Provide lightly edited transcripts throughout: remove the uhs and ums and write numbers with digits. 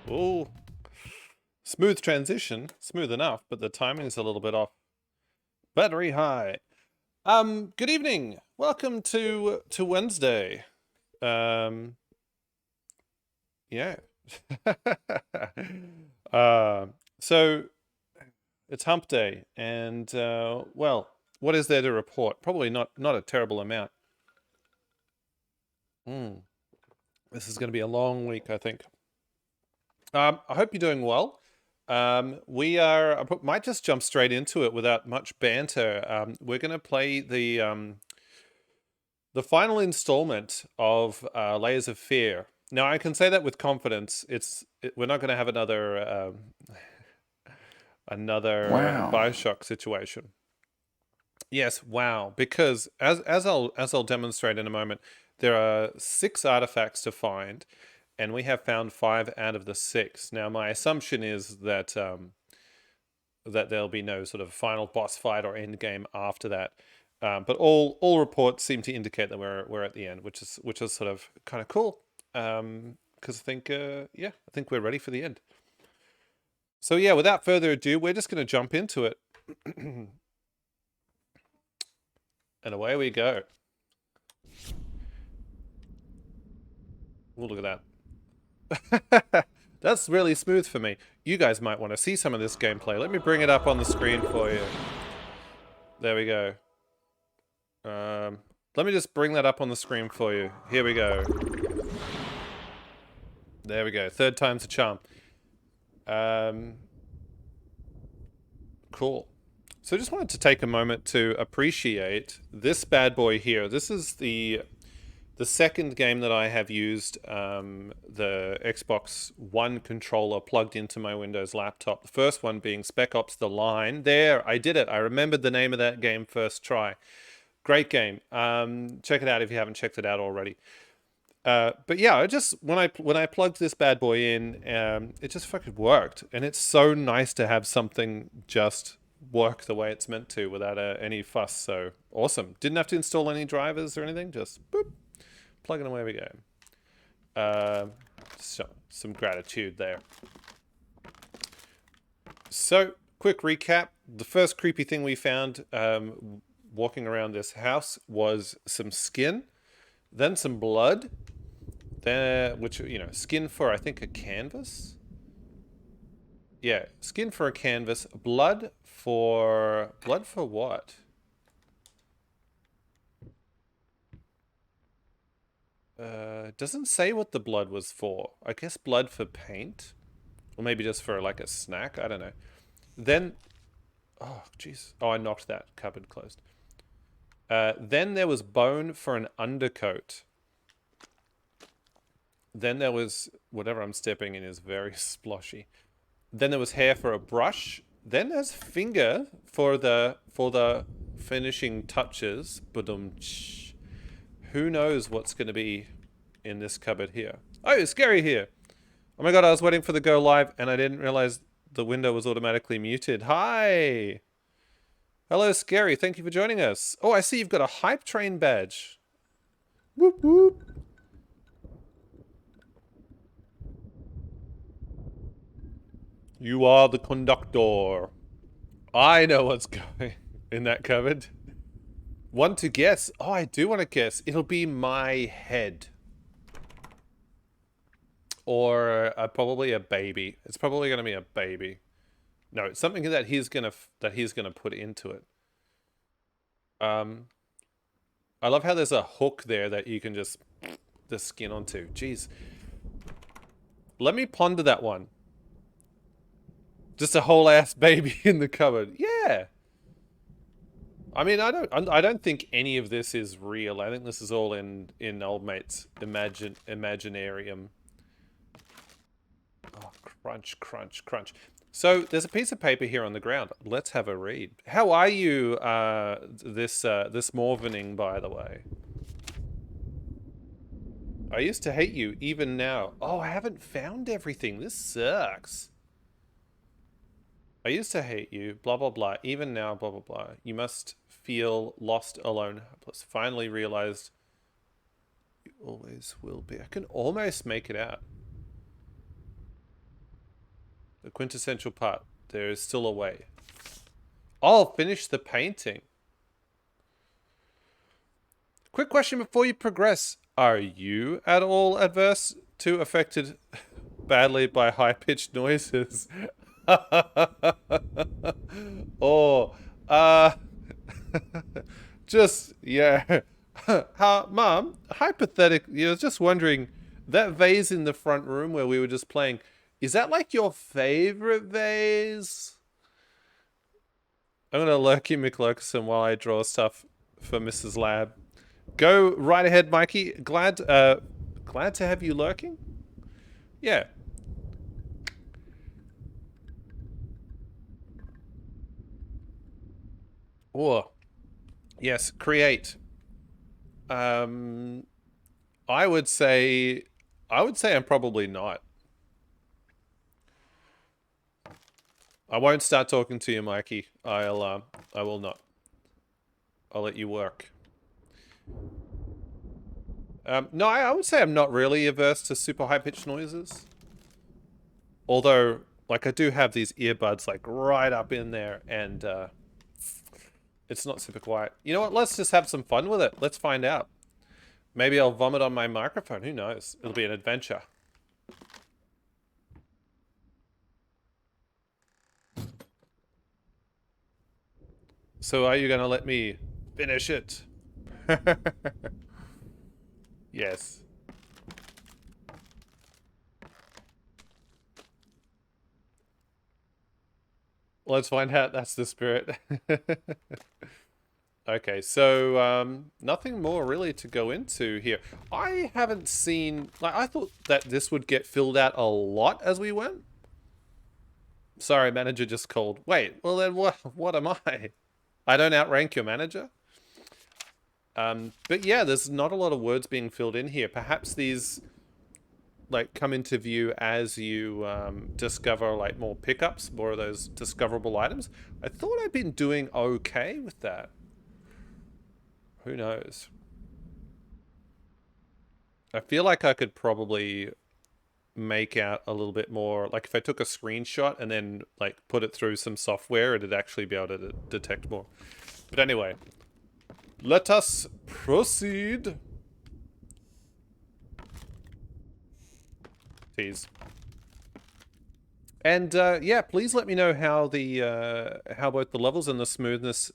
Oh, smooth transition. Smooth enough, but the timing's a little bit off. Battery high. Good evening. Welcome to Wednesday. Yeah. uh, so it's hump day, and well, what is there to report? Probably not a terrible amount. This is going to be a long week, I think. I hope you're doing well. I might just jump straight into it without much banter. We're going to play the final installment of Layers of Fear. Now, I can say that with confidence. We're not going to have another Wow. Bioshock situation. Yes, wow. Because as I'll demonstrate in a moment, there are 6 artifacts to find, and we have found 5 out of the 6. Now, my assumption is that that there'll be no sort of final boss fight or end game after that. But all reports seem to indicate that we're at the end, which is sort of kind of cool. Because I think I think we're ready for the end. So yeah, without further ado, we're just going to jump into it, and away we go. Oh, look at that. That's really smooth for me. You guys might want to see some of this gameplay. Let me bring it up on the screen for you. There we go. Let me just bring that up on the screen for you. Here we go. There we go. Third time's a charm. Cool. So I just wanted to take a moment to appreciate this bad boy here. This is the second game that I have used the Xbox One controller plugged into my Windows laptop. The first one being Spec Ops: The Line. There, I did it. I remembered the name of that game first try. Great game. Check it out if you haven't checked it out already. But yeah, when I plugged this bad boy in, it just fucking worked, and it's so nice to have something just work the way it's meant to without any fuss. So awesome! Didn't have to install any drivers or anything. Just boop, plug and away we go. So some gratitude there. So quick recap: the first creepy thing we found walking around this house was some skin, then some blood. There, which, skin for, I think, a canvas. Yeah, skin for a canvas. Blood for what? Doesn't say what the blood was for. I guess blood for paint, or maybe just for like a snack. I don't know. Then, oh jeez, oh, I knocked that cupboard closed. Then there was bone for an undercoat. Then there was whatever I'm stepping in is very sploshy. Then there was hair for a brush. Then there's finger for the finishing touches. Who knows what's going to be in this cupboard here? Oh, it's Scary here. Oh my god, I was waiting for the go live and I didn't realize the window was automatically muted. Hi. Hello, Scary. Thank you for joining us. Oh, I see you've got a hype train badge. Whoop whoop. You are the conductor. I know what's going in that cupboard. Want to guess? Oh, I do want to guess. It'll be my head. Or probably a baby. It's probably going to be a baby. No, it's something that he's gonna put into it. I love how there's a hook there that you can just the skin onto. Jeez. Let me ponder that one. Just a whole ass baby in the cupboard. Yeah. I mean, I don't think any of this is real. I think this is all in old mate's imaginarium. Oh, crunch, crunch, crunch. So there's a piece of paper here on the ground. Let's have a read. How are you this morning, by the way? I used to hate you, even now. Oh, I haven't found everything. This sucks. I used to hate you, blah, blah, blah. Even now, blah, blah, blah. You must feel lost, alone, helpless. Finally realized you always will be. I can almost make it out. The quintessential part. There is still a way. Oh, finish the painting. Quick question before you progress. Are you at all adverse to affected badly by high-pitched noises? Or, just, yeah. Mom, hypothetically, you know, just wondering, that vase in the front room where we were just playing, is that like your favorite vase? I'm gonna lurky McLurkson while I draw stuff for Mrs. Lab. Go right ahead, Mikey. Glad to have you lurking. Yeah. Oh, yes. Create. Um, I would say, I'm probably not. I won't start talking to you, Mikey. I will not. I'll let you work. No, I would say I'm not really averse to super high-pitched noises. Although, like, I do have these earbuds, like, right up in there, and, it's not super quiet. You know what? Let's just have some fun with it. Let's find out. Maybe I'll vomit on my microphone. Who knows? It'll be an adventure. So are you going to let me finish it? Yes. Let's find out that's the spirit. Okay, so nothing more really to go into here. I haven't seen... Like, I thought that this would get filled out a lot as we went. Sorry, manager just called. Wait, well then what am I? I don't outrank your manager? But yeah, there's not a lot of words being filled in here. Perhaps these like come into view as you discover like more pickups, more of those discoverable items. I thought I'd been doing okay with that. Who knows? I feel like I could probably make out a little bit more. Like if I took a screenshot and then like put it through some software, it'd actually be able to detect more. But anyway, let us proceed. Tease. And yeah, please let me know how the how both the levels and the smoothness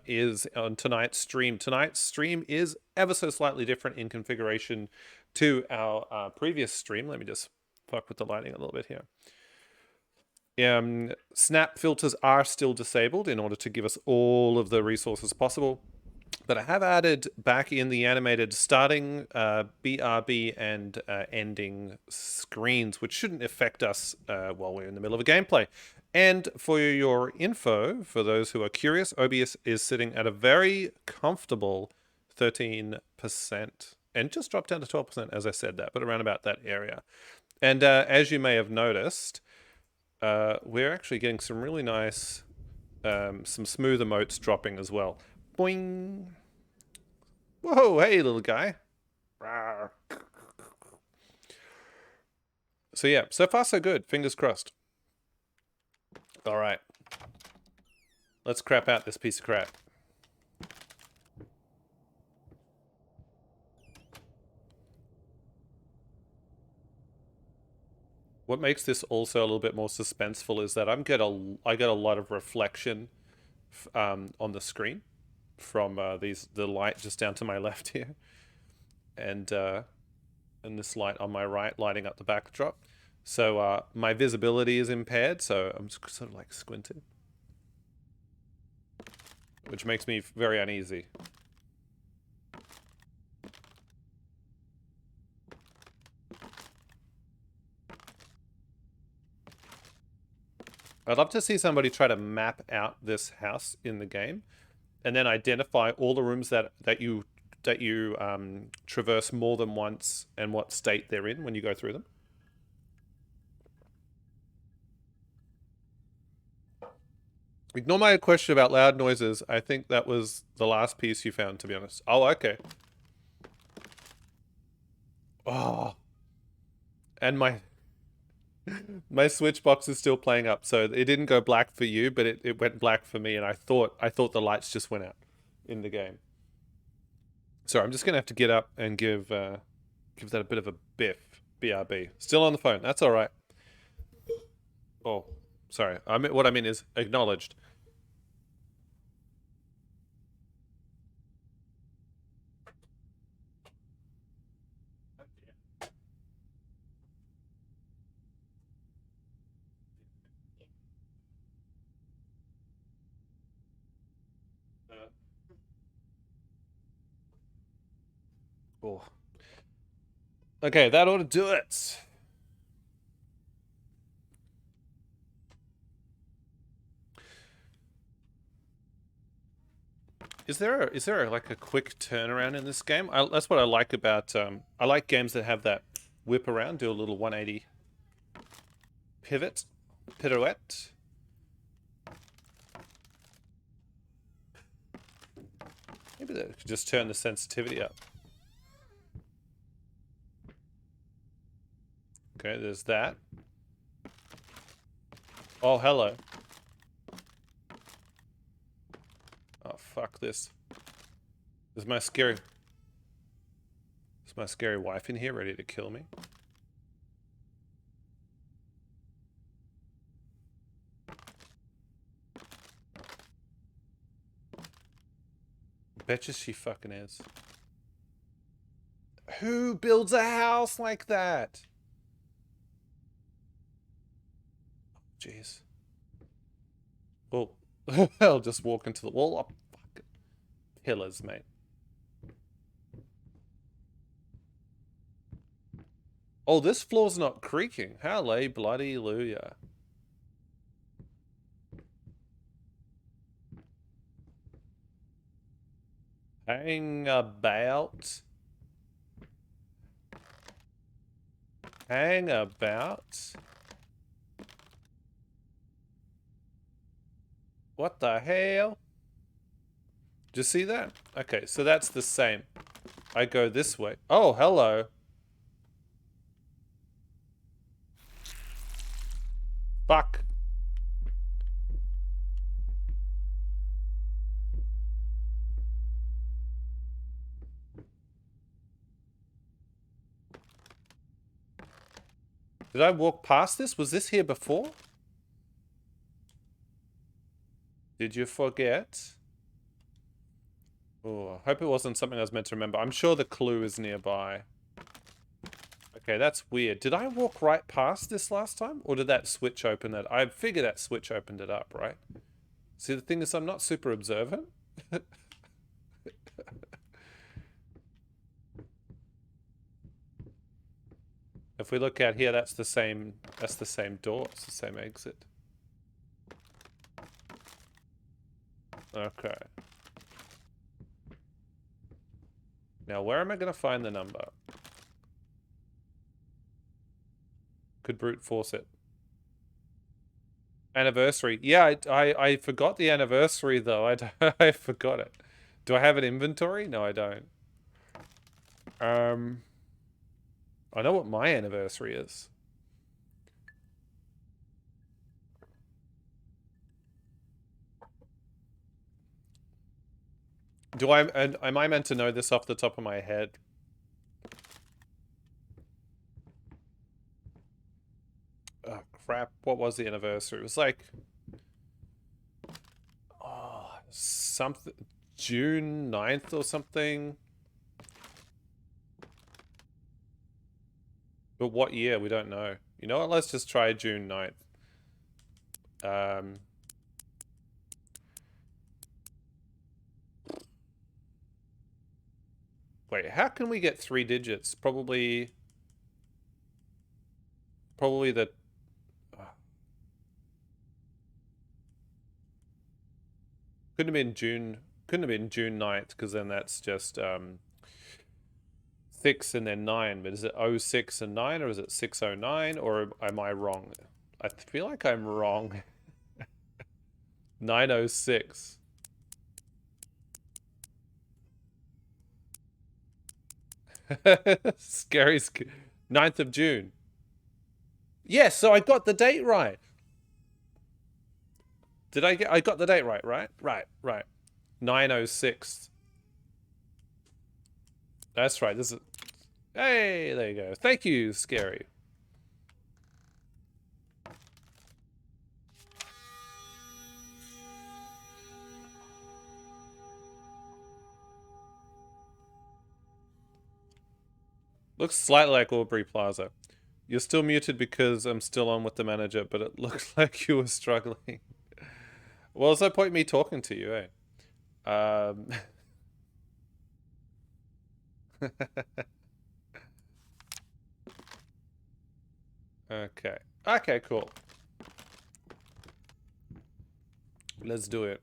is on tonight's stream. Tonight's stream is ever so slightly different in configuration to our previous stream. Let me just fuck with the lighting a little bit here. Snap filters are still disabled in order to give us all of the resources possible. But I have added back in the animated starting, BRB, and ending screens, which shouldn't affect us while we're in the middle of a gameplay. And for your info, for those who are curious, OBS is sitting at a very comfortable 13%. And just dropped down to 12% as I said that, but around about that area. And as you may have noticed, we're actually getting some really nice, some smooth emotes dropping as well. Boing. Whoa, hey, little guy. Rawr. So yeah, so far so good. Fingers crossed. All right. Let's crap out this piece of crap. What makes this also a little bit more suspenseful is that I get a lot of reflection on the screen from the light just down to my left here, and this light on my right lighting up the backdrop. So my visibility is impaired, so I'm sort of like squinting, which makes me very uneasy. I'd love to see somebody try to map out this house in the game, and then identify all the rooms that you traverse more than once and what state they're in when you go through them. Ignore my question about loud noises. I think that was the last piece you found, to be honest. Oh, okay. Oh. And My Switch box is still playing up, so it didn't go black for you, but it went black for me, and I thought the lights just went out in the game. So I'm just gonna have to get up and give that a bit of a biff. BRB. Still on the phone. That's all right. Oh, sorry. What I mean is acknowledged. Oh. Okay, that ought to do it. Is there like a quick turnaround in this game? That's what I like about I like games that have that whip around, do a little 180 pirouette. Maybe that could just turn the sensitivity up. Okay, there's that. Oh, hello. Oh, fuck this. Is my scary wife in here ready to kill me? Betcha she fucking is. Who builds a house like that? Jeez. Well, I'll just walk into the wall. Oh, fucking pillars, mate. Oh, this floor's not creaking. Hallelujah, bloody hallelujah. Hang about. Hang about. What the hell? Did you see that? Okay, so that's the same. I go this way. Oh, hello. Fuck. Did I walk past this? Was this here before? Did you forget? Oh, I hope it wasn't something I was meant to remember. I'm sure the clue is nearby. Okay, that's weird. Did I walk right past this last time? Or did that switch open it? I figure that switch opened it up, right? See, the thing is, I'm not super observant. If we look out here, that's the same door. It's the same exit. Okay. Now, where am I going to find the number? Could brute force it. Anniversary. Yeah, I forgot the anniversary, though. I forgot it. Do I have an inventory? No, I don't. I know what my anniversary is. Am I meant to know this off the top of my head? Oh, crap. What was the anniversary? It was like... Oh, something... June 9th or something? But what year? We don't know. You know what? Let's just try June 9th. Wait, how can we get 3 digits? Probably the... Couldn't have been June 9th, because then that's just 6 and then 9. But is it 06 and 9, or is it 609, or am I wrong? I feel like I'm wrong. 906. Scary. 9th of June. Yes, so I got the date right. Did I get? I got the date right, right? Right. 906. That's right. This is. Hey, there you go. Thank you, Scary. Looks slightly like Aubrey Plaza. You're still muted because I'm still on with the manager, but it looks like you were struggling. Well, there's no point me talking to you, eh? Okay. Okay, cool. Let's do it.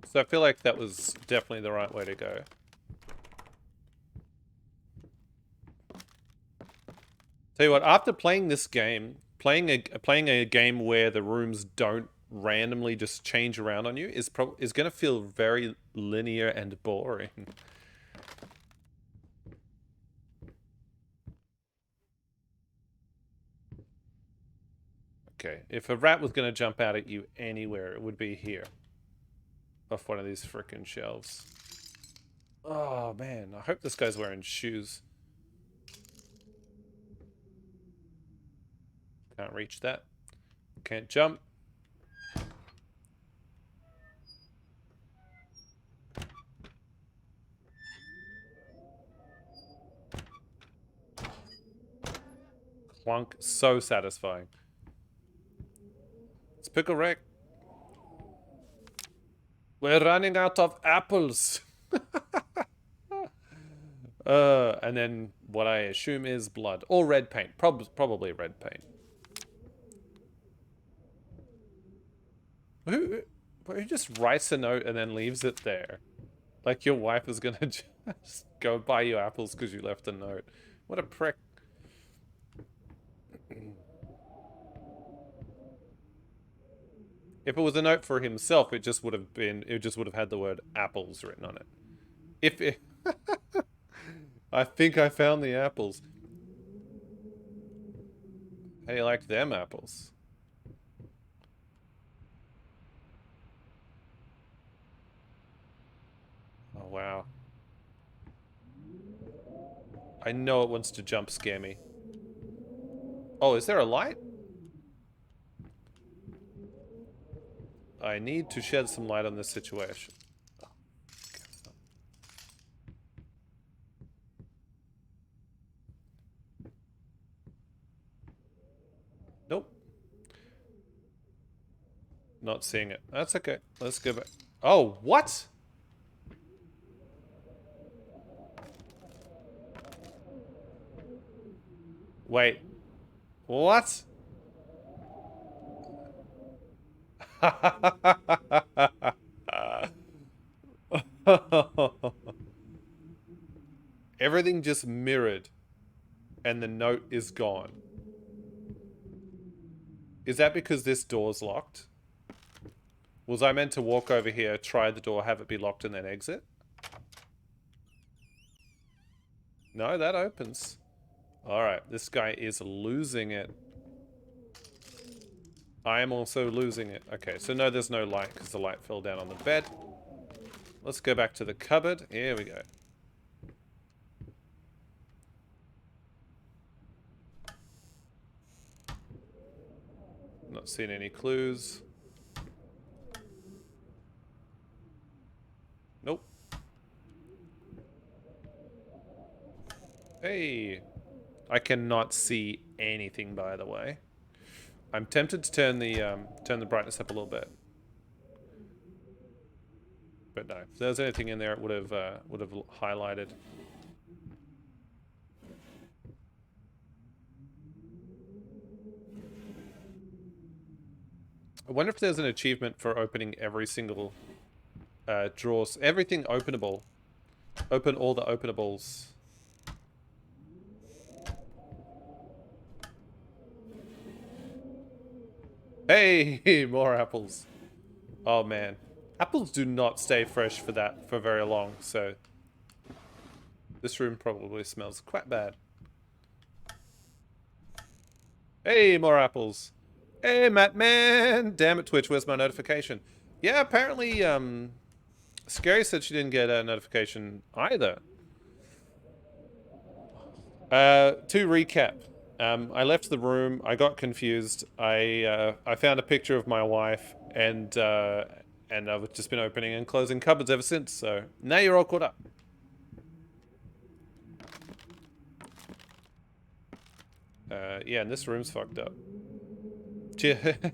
So I feel like that was definitely the right way to go. Tell you what, after playing this game, playing a game where the rooms don't randomly just change around on you is going to feel very linear and boring. Okay, if a rat was going to jump out at you anywhere, it would be here. Off one of these frickin' shelves. Oh man, I hope this guy's wearing shoes. Can't reach that. Can't jump. Clunk. So satisfying. Let's pick a wreck. We're running out of apples. And then what I assume is blood. Or red paint. Probably red paint. Who just writes a note and then leaves it there? Like your wife is gonna just go buy you apples because you left a note. What a prick. If it was a note for himself, it just would have had the word apples written on it. If it, I think I found the apples. How do you like them apples? Oh wow. I know it wants to jump scare me. Oh, is there a light? I need to shed some light on this situation. Nope. Not seeing it. That's okay. Let's go back. Oh, what? Wait. What? Everything just mirrored and the note is gone. Is that because this door's locked? Was I meant to walk over here, try the door, have it be locked, and then exit? No, that opens. Alright, this guy is losing it. I am also losing it. Okay, so no, there's no light because the light fell down on the bed. Let's go back to the cupboard. Here we go. Not seeing any clues. Nope. Hey. I cannot see anything, by the way. I'm tempted to turn the brightness up a little bit. But no, if there was anything in there, it would have highlighted. I wonder if there's an achievement for opening every single drawers. Everything openable. Open all the openables. Hey, more apples. Oh man. Apples do not stay fresh for very long, so this room probably smells quite bad. Hey, more apples. Hey, Matt Man. Damn it, Twitch. Where's my notification? Yeah, apparently, Scary said she didn't get a notification either. To recap, I left the room. I got confused. I found a picture of my wife, and I've just been opening and closing cupboards ever since. So now you're all caught up. Yeah, and this room's fucked up.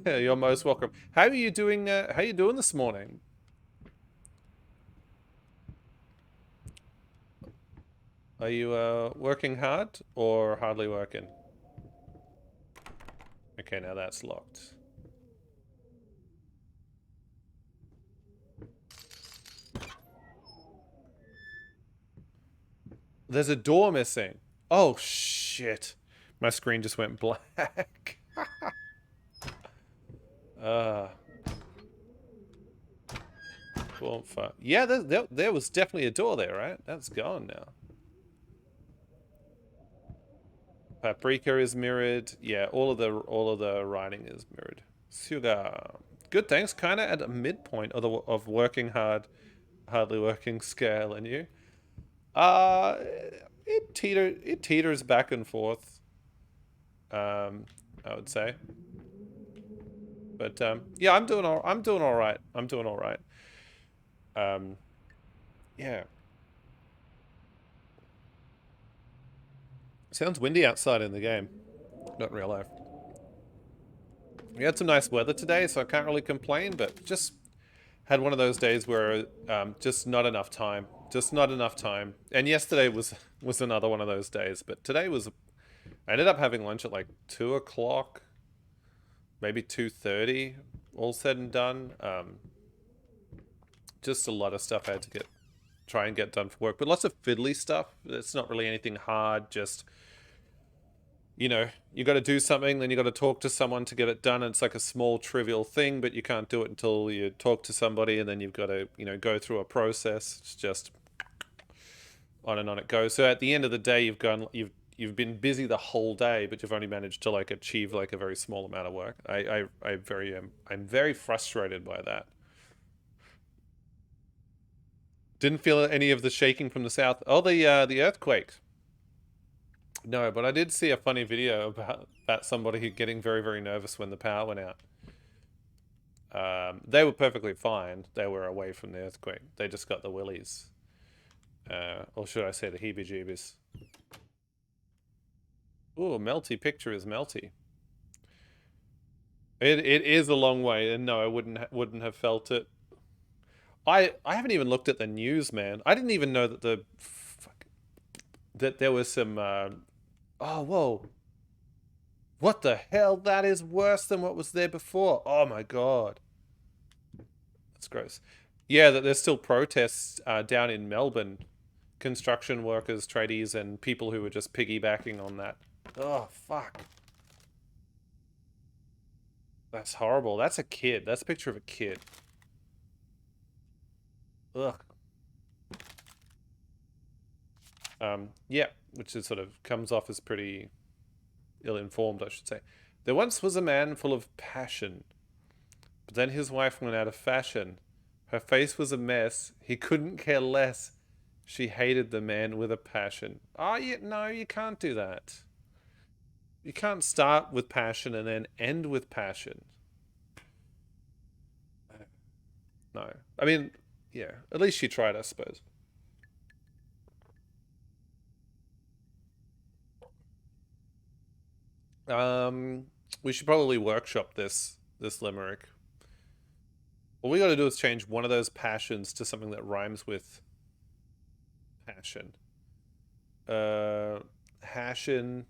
You're most welcome. How are you doing? How are you doing this morning? Are you working hard or hardly working? Okay, now that's locked. There's a door missing. Oh shit! My screen just went black. uh, well, fuck. Yeah, there was definitely a door there, right? That's gone now. Paprika is mirrored. Yeah, all of the writing is mirrored. Sugar. Good, thanks. Kind of at a midpoint of working hard, hardly working scale, and you. Uh, it teeters back and forth. I would say. But yeah, I'm doing all right. I'm doing all right. Um, yeah. Sounds windy outside in the game, not in real life. We had some nice weather today, so I can't really complain. But just had one of those days where just not enough time. Just not enough time. And yesterday was another one of those days. But today was. I ended up having lunch at like 2 o'clock, maybe 2:30, all said and done. Just a lot of stuff I had to try and get done for work, but lots of fiddly stuff. It's not really anything hard. Just you got to do something, then you got to talk to someone to get it done. And it's like a small trivial thing, but you can't do it until you talk to somebody, and then you've got to go through a process. It's just on and on it goes. So at the end of the day, you've been busy the whole day, but you've only managed to like achieve like a very small amount of work. I'm very frustrated by that. Didn't feel any of the shaking from the south. Oh, the earthquake. No, but I did see a funny video about somebody getting very, very nervous when the power went out. They were perfectly fine. They were away from the earthquake. They just got the willies. Or should I say the heebie-jeebies. Ooh, melty picture is melty. It is a long way, and no, I wouldn't have felt it. I haven't even looked at the news, man. I didn't even know that there was some. Oh, whoa! What the hell? That is worse than what was there before. Oh my god, that's gross. Yeah, that there's still protests down in Melbourne. Construction workers, tradies, and people who were just piggybacking on that. Oh fuck. That's horrible. That's a kid. That's a picture of a kid. Ugh. Yeah, which is sort of comes off as pretty ill-informed, I should say. There once was a man full of passion, but then his wife went out of fashion. Her face was a mess. He couldn't care less. She hated the man with a passion. Oh, no, you can't do that. You can't start with passion and then end with passion. No. I mean, yeah, at least she tried, I suppose. We should probably workshop this limerick. All we got to do is change one of those passions to something that rhymes with passion. Uh, Hashin,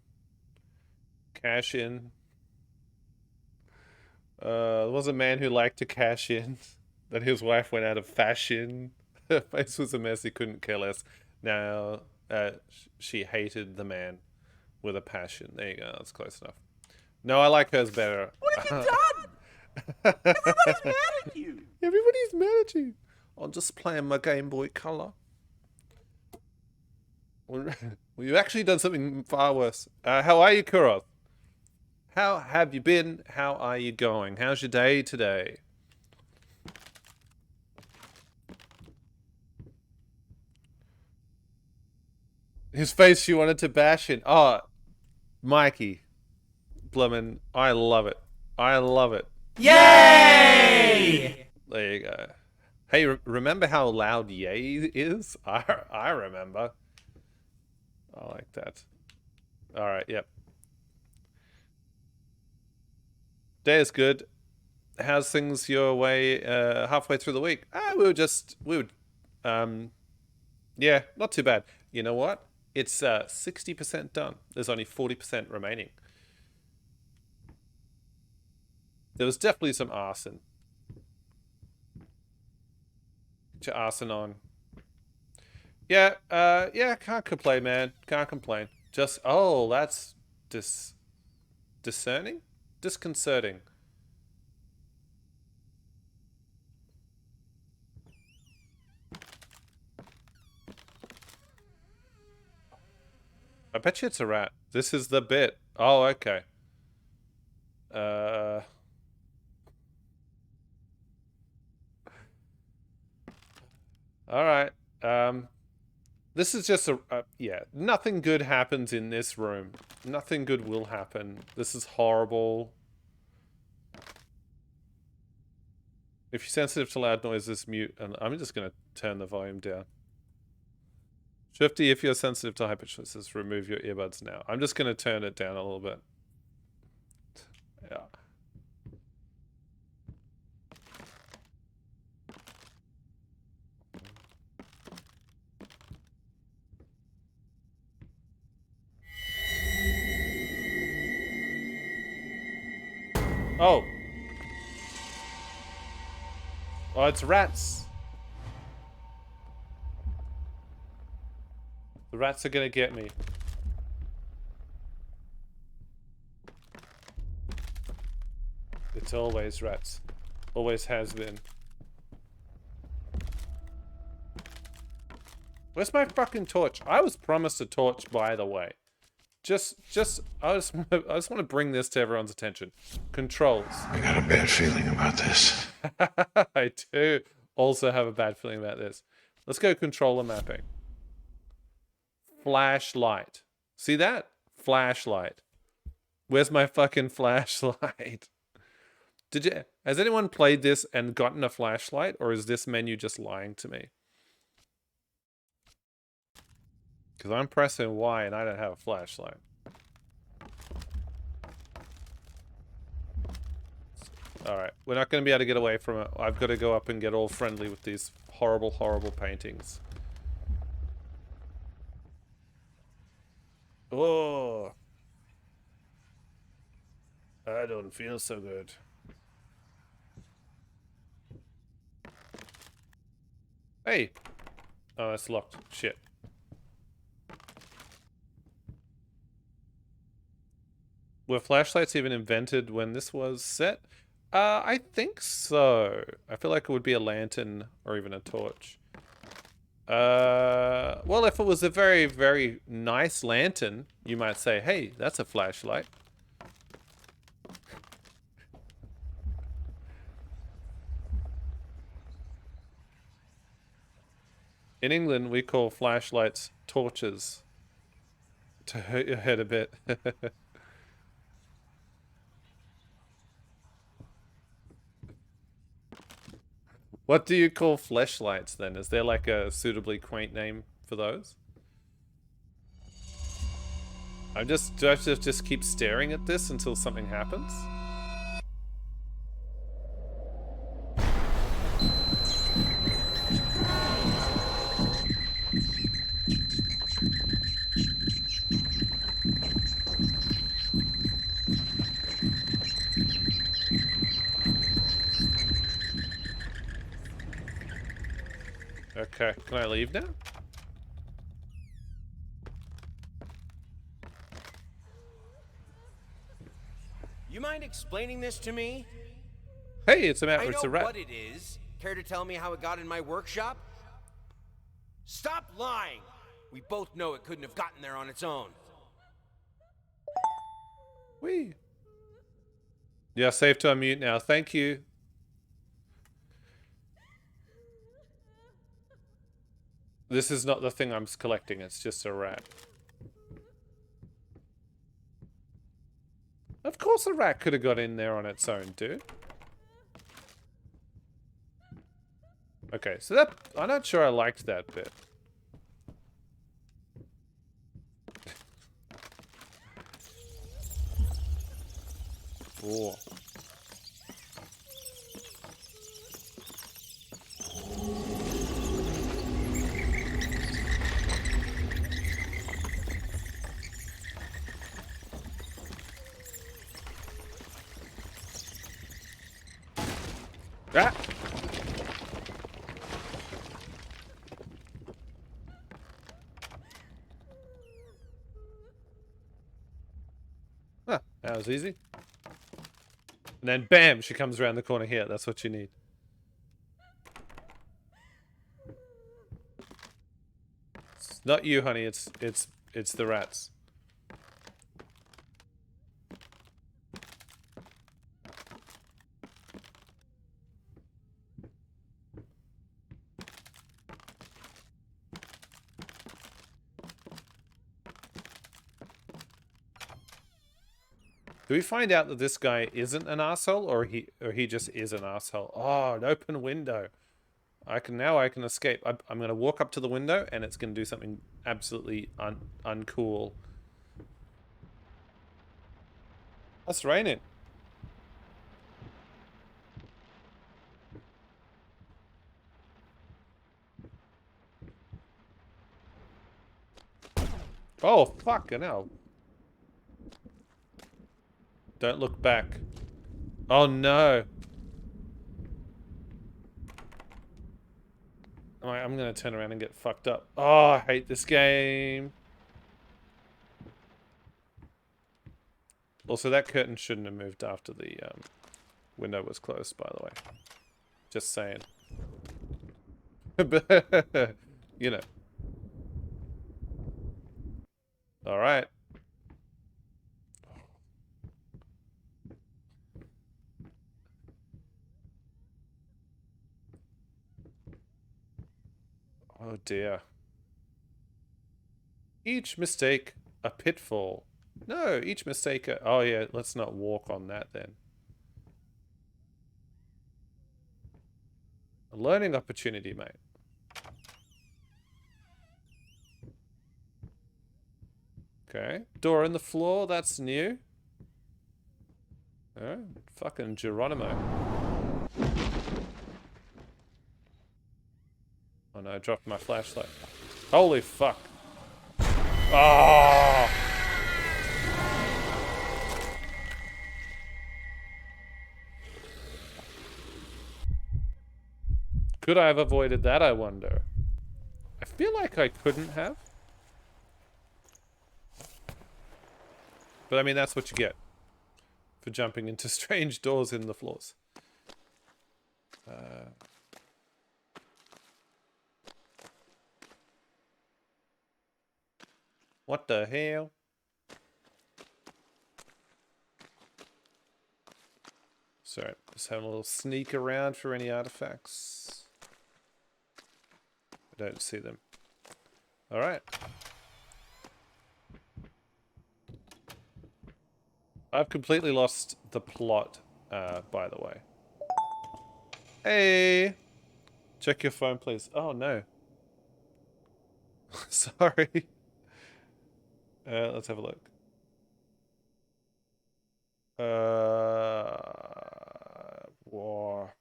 cash in. There was a man who liked to cash in. Then his wife went out of fashion. Her face was a mess. He couldn't care less. Now, she hated the man with a passion. There you go. That's close enough. No, I like hers better. What have you done? Everybody's mad at you. Everybody's mad at you. I'm just playing my Game Boy Color. Well, you've actually done something far worse. How are you, Kuroth? How have you been? How are you going? How's your day today? His face she wanted to bash in. Oh, Mikey. Blummin, I love it. I love it. Yay! There you go. Hey, remember how loud yay is? I remember. I like that. All right, yep. Day is good. How's things your way halfway through the week? Yeah, not too bad. You know what? It's 60% done. There's only 40% remaining. There was definitely some arson. Get your arson on. Yeah, yeah, can't complain, man. Can't complain. Just, oh, that's discerning? Disconcerting. I bet you it's a rat. This is the bit. Oh, okay. All right. This is just yeah, nothing good happens in this room. Nothing good will happen. This is horrible. If you're sensitive to loud noises, mute. And I'm just going to turn the volume down. Shifty, if you're sensitive to high pitched noises, remove your earbuds now. I'm just going to turn it down a little bit. Yeah. Oh. Oh, it's rats. The rats are gonna get me. It's always rats. Always has been. Where's my fucking torch? I was promised a torch, by the way. I just want to bring this to everyone's attention. Controls. I got a bad feeling about this. I do also have a bad feeling about this. Let's go controller mapping. Flashlight. See that? Flashlight. Where's my fucking flashlight? Has anyone played this and gotten a flashlight, or is this menu just lying to me? Because I'm pressing Y and I don't have a flashlight. Alright, we're not going to be able to get away from it. I've got to go up and get all friendly with these horrible, horrible paintings. Oh. I don't feel so good. Hey. Oh, it's locked. Shit. Were flashlights even invented when this was set? I think so. I feel like it would be a lantern or even a torch. Well, if it was a very, very nice lantern, you might say, hey, that's a flashlight. In England, we call flashlights torches. To hurt your head a bit. What do you call fleshlights then? Is there like a suitably quaint name for those? Do I have to just keep staring at this until something happens? Okay, can I leave now? You mind explaining this to me? Hey, it's a I know rat. what it is. Care to tell me how it got in my workshop? Stop lying! We both know it couldn't have gotten there on its own. Whee! Yeah, safe to unmute now. Thank you. This is not the thing I'm collecting. It's just a rat. Of course a rat could have got in there on its own, dude. Okay, so that... I'm not sure I liked that bit. Oh. Ah! Huh, that was easy. And then bam, she comes around the corner here. That's what you need. It's not you, honey. It's the rats. Do we find out that this guy isn't an asshole, or he just is an asshole? Oh, an open window. I can escape. I'm gonna walk up to the window, and it's gonna do something absolutely uncool. That's raining. Oh, fucking hell. Don't look back. Oh, no. Alright, I'm gonna turn around and get fucked up. Oh, I hate this game. Also, that curtain shouldn't have moved after the window was closed, by the way. Just saying. But, you know. Alright. Oh dear. Each mistake a pitfall. No, each mistake a... Oh yeah, let's not walk on that then. A learning opportunity, mate. Okay. Door in the floor, that's new. Oh, fucking Geronimo. Oh no, I dropped my flashlight. Holy fuck. Oh! Could I have avoided that, I wonder? I feel like I couldn't have. But I mean, that's what you get for jumping into strange doors in the floors. What the hell? Sorry, just having a little sneak around for any artifacts. I don't see them. Alright. I've completely lost the plot, by the way. Hey! Check your phone, please. Oh, no. Sorry. Let's have a look. War.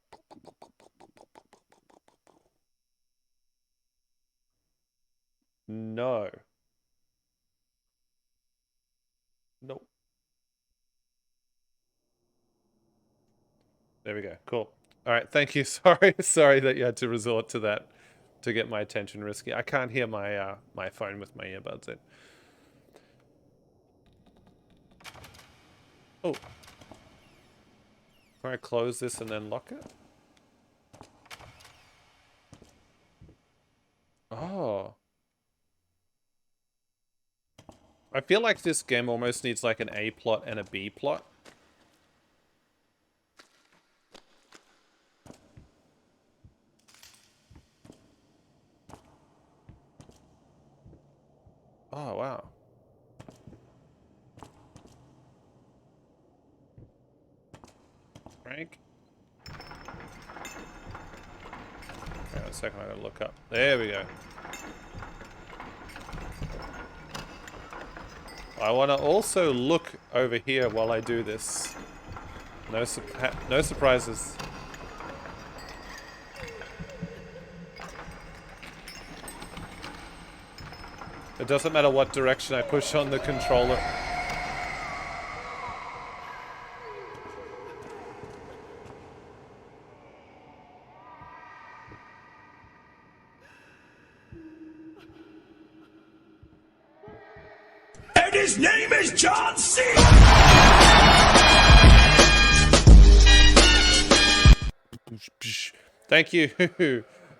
No. Nope. There we go. Cool. All right. Thank you. Sorry. Sorry that you had to resort to that to get my attention risky. I can't hear my my phone with my earbuds in. Oh. Can I close this and then lock it? I feel like this game almost needs like an A plot and a B plot. Oh, wow. Frank? Hang on a second, I gotta look up. There we go. I want to also look over here while I do this. No surprises. It doesn't matter what direction I push on the controller. And his name is John C. Thank you.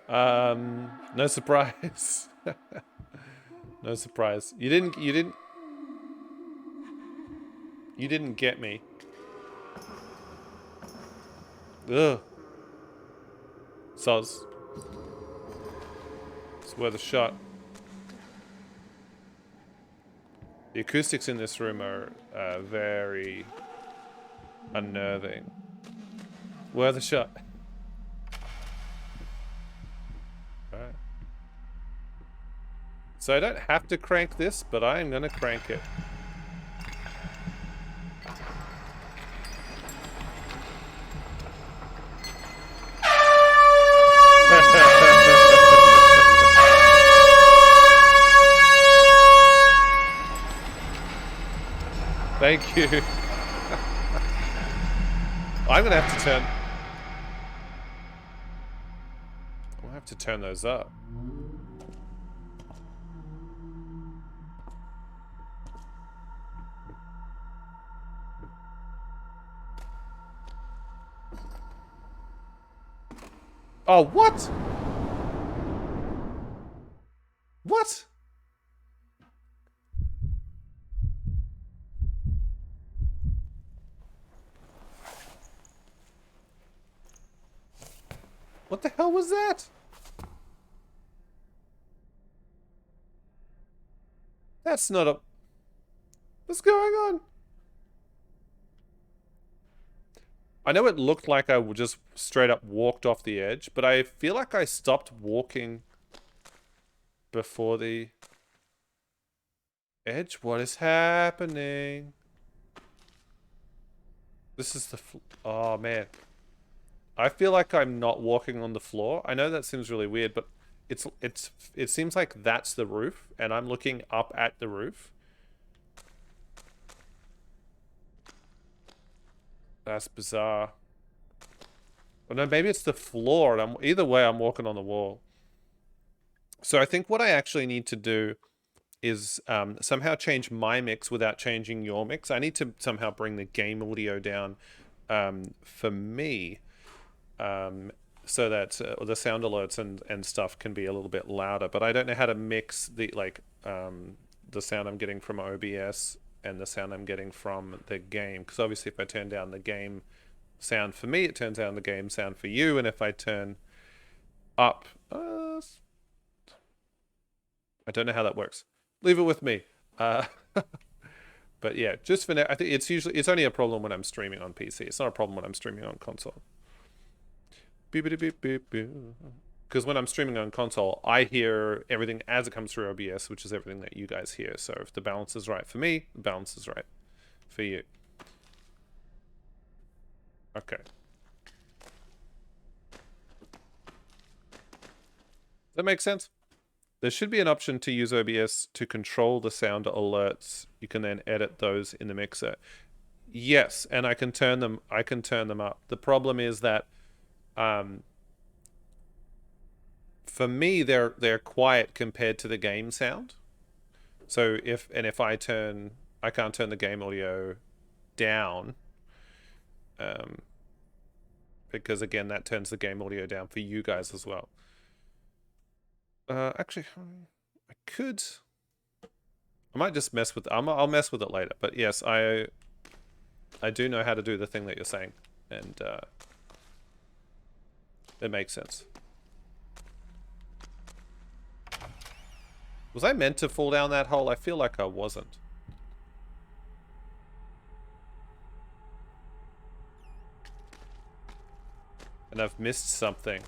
No surprise. No surprise. You didn't get me. Ugh. Soz. It's worth a shot. The acoustics in this room are very unnerving. Worth a shot. Alright. So I don't have to crank this, but I am going to crank it. Thank you. I'm gonna have to turn... I'll have to turn those up. Oh, what? What? What the hell was that? That's not a... What's going on? I know it looked like I just straight up walked off the edge, but I feel like I stopped walking before the edge. What is happening? This is the... Oh, man. I feel like I'm not walking on the floor. I know that seems really weird, but it seems like that's the roof, and I'm looking up at the roof. That's bizarre. Well, no, maybe it's the floor, and either way, I'm walking on the wall. So I think what I actually need to do is somehow change my mix without changing your mix. I need to somehow bring the game audio down for me. So that the sound alerts and stuff can be a little bit louder, but I don't know how to mix the the sound I'm getting from OBS and the sound I'm getting from the game, because obviously if I turn down the game sound for me, it turns down the game sound for you, and if I turn up, I don't know how that works. Leave it with me. But yeah, just for now, I think it's only a problem when I'm streaming on PC. It's not a problem when I'm streaming on console. Because when I'm streaming on console, I hear everything as it comes through OBS, which is everything that you guys hear. So if the balance is right for me, the balance is right for you. Okay. Does that make sense? There should be an option to use OBS to control the sound alerts. You can then edit those in the mixer. Yes, and I can turn them up. The problem is that for me they're quiet compared to the game sound. So if I can't turn the game audio down, because again that turns the game audio down for you guys as well. Actually, I could I might just mess with. I'll mess with it later. But yes, I do know how to do the thing that you're saying, and it makes sense. Was I meant to fall down that hole? I feel like I wasn't. And I've missed something.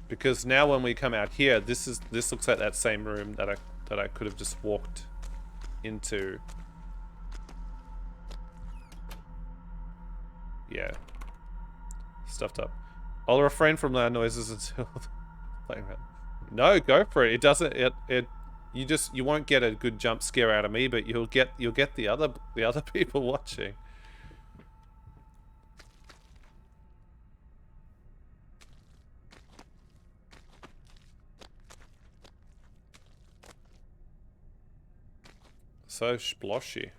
Because now when we come out here, this looks like that same room that I could have just walked into. Yeah. Stuffed up. I'll refrain from loud noises until playing around. No, go for it. It doesn't you won't get a good jump scare out of me, but you'll get the other people watching. So sploshy.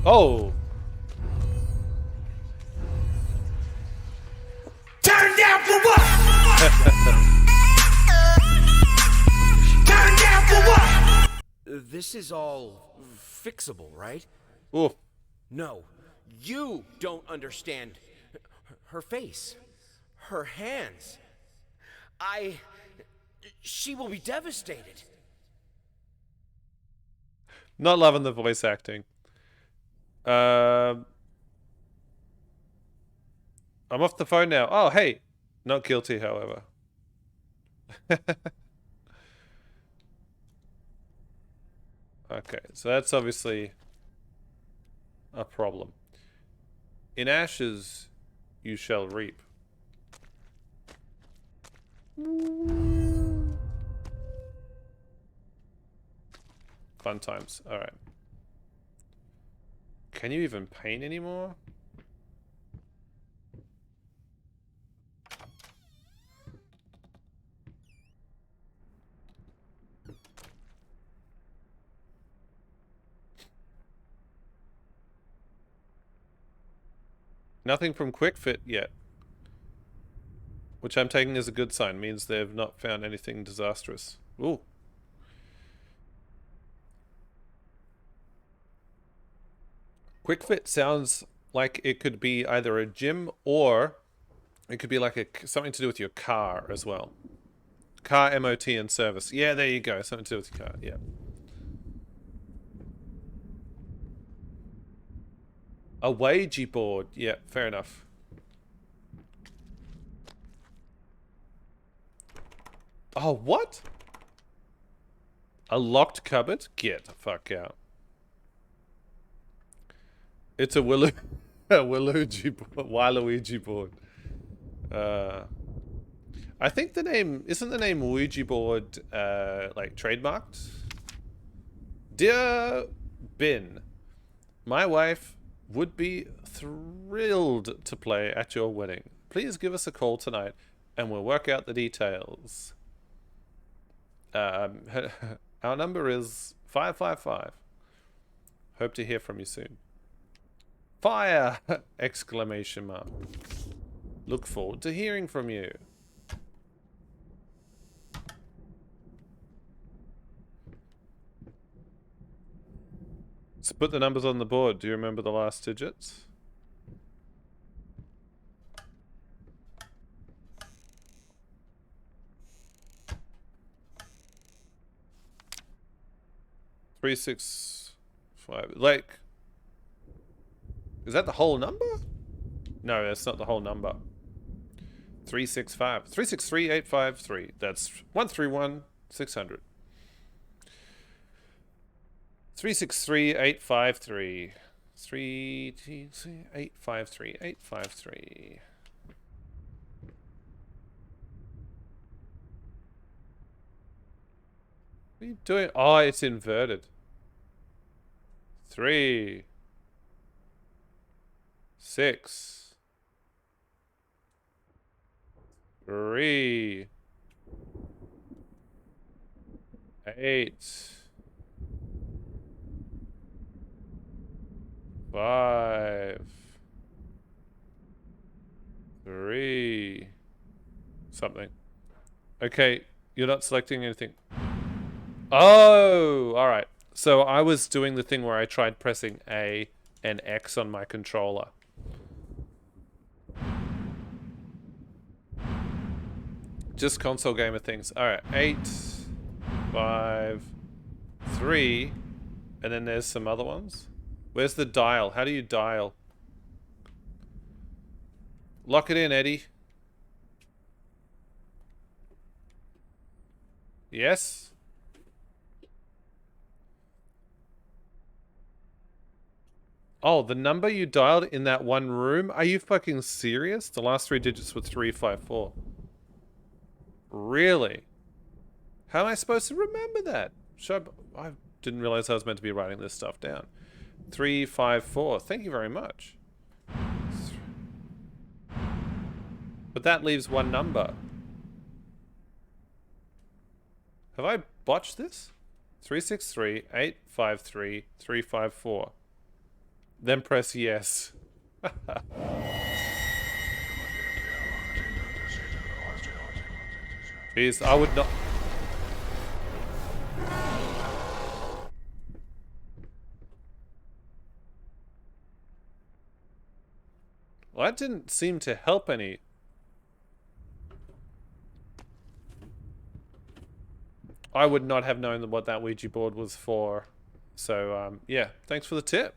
Oh! Turn down for what? Turn down for what? This is all fixable, right? Ooh. No, you don't understand. Her face, her hands. She will be devastated. Not loving the voice acting. I'm off the phone now. Oh, hey. Not guilty, however. Okay, so that's obviously a problem. In ashes, you shall reap. Fun times. Alright. Can you even paint anymore? Nothing from Quick Fit yet. Which I'm taking as a good sign. Means they've not found anything disastrous. Ooh. Quick Fit sounds like it could be either a gym or it could be like something to do with your car as well. Car MOT and service. Yeah, there you go. Something to do with your car. Yeah. A Ouija board. Yeah, fair enough. Oh, what? A locked cupboard? Get the fuck out. It's a Waluigi board. I think isn't the name Ouija board like trademarked? Dear Bin, my wife would be thrilled to play at your wedding. Please give us a call tonight and we'll work out the details. Our number is 555. Hope to hear from you soon. Fire! Exclamation mark. Look forward to hearing from you. Let's put the numbers on the board. Do you remember the last digits? Three, 6, 5. Like, is that the whole number? No, that's not the whole number. 365. 363,853. That's 131,600. 363,853. 3,853. 853. What are you doing? Oh, it's inverted. 3, 6, 3, 8, 5, 3, something. Okay, you're not selecting anything. Oh, all right. So I was doing the thing where I tried pressing A and X on my controller. Just console gamer things. All right, 8, 5, 3, and then there's some other ones. Where's the dial? How do you dial? Lock it in, Eddie. Yes? Oh, the number you dialed in that one room? Are you fucking serious? The last 3 digits were 354. Really? How am I supposed to remember that? I didn't realize I was meant to be writing this stuff down. 354. Thank you very much. But that leaves one number. Have I botched this? 363 853 354. Then press yes. Jeez, I would not. Well, that didn't seem to help any. I would not have known what that Ouija board was for. So, yeah, thanks for the tip.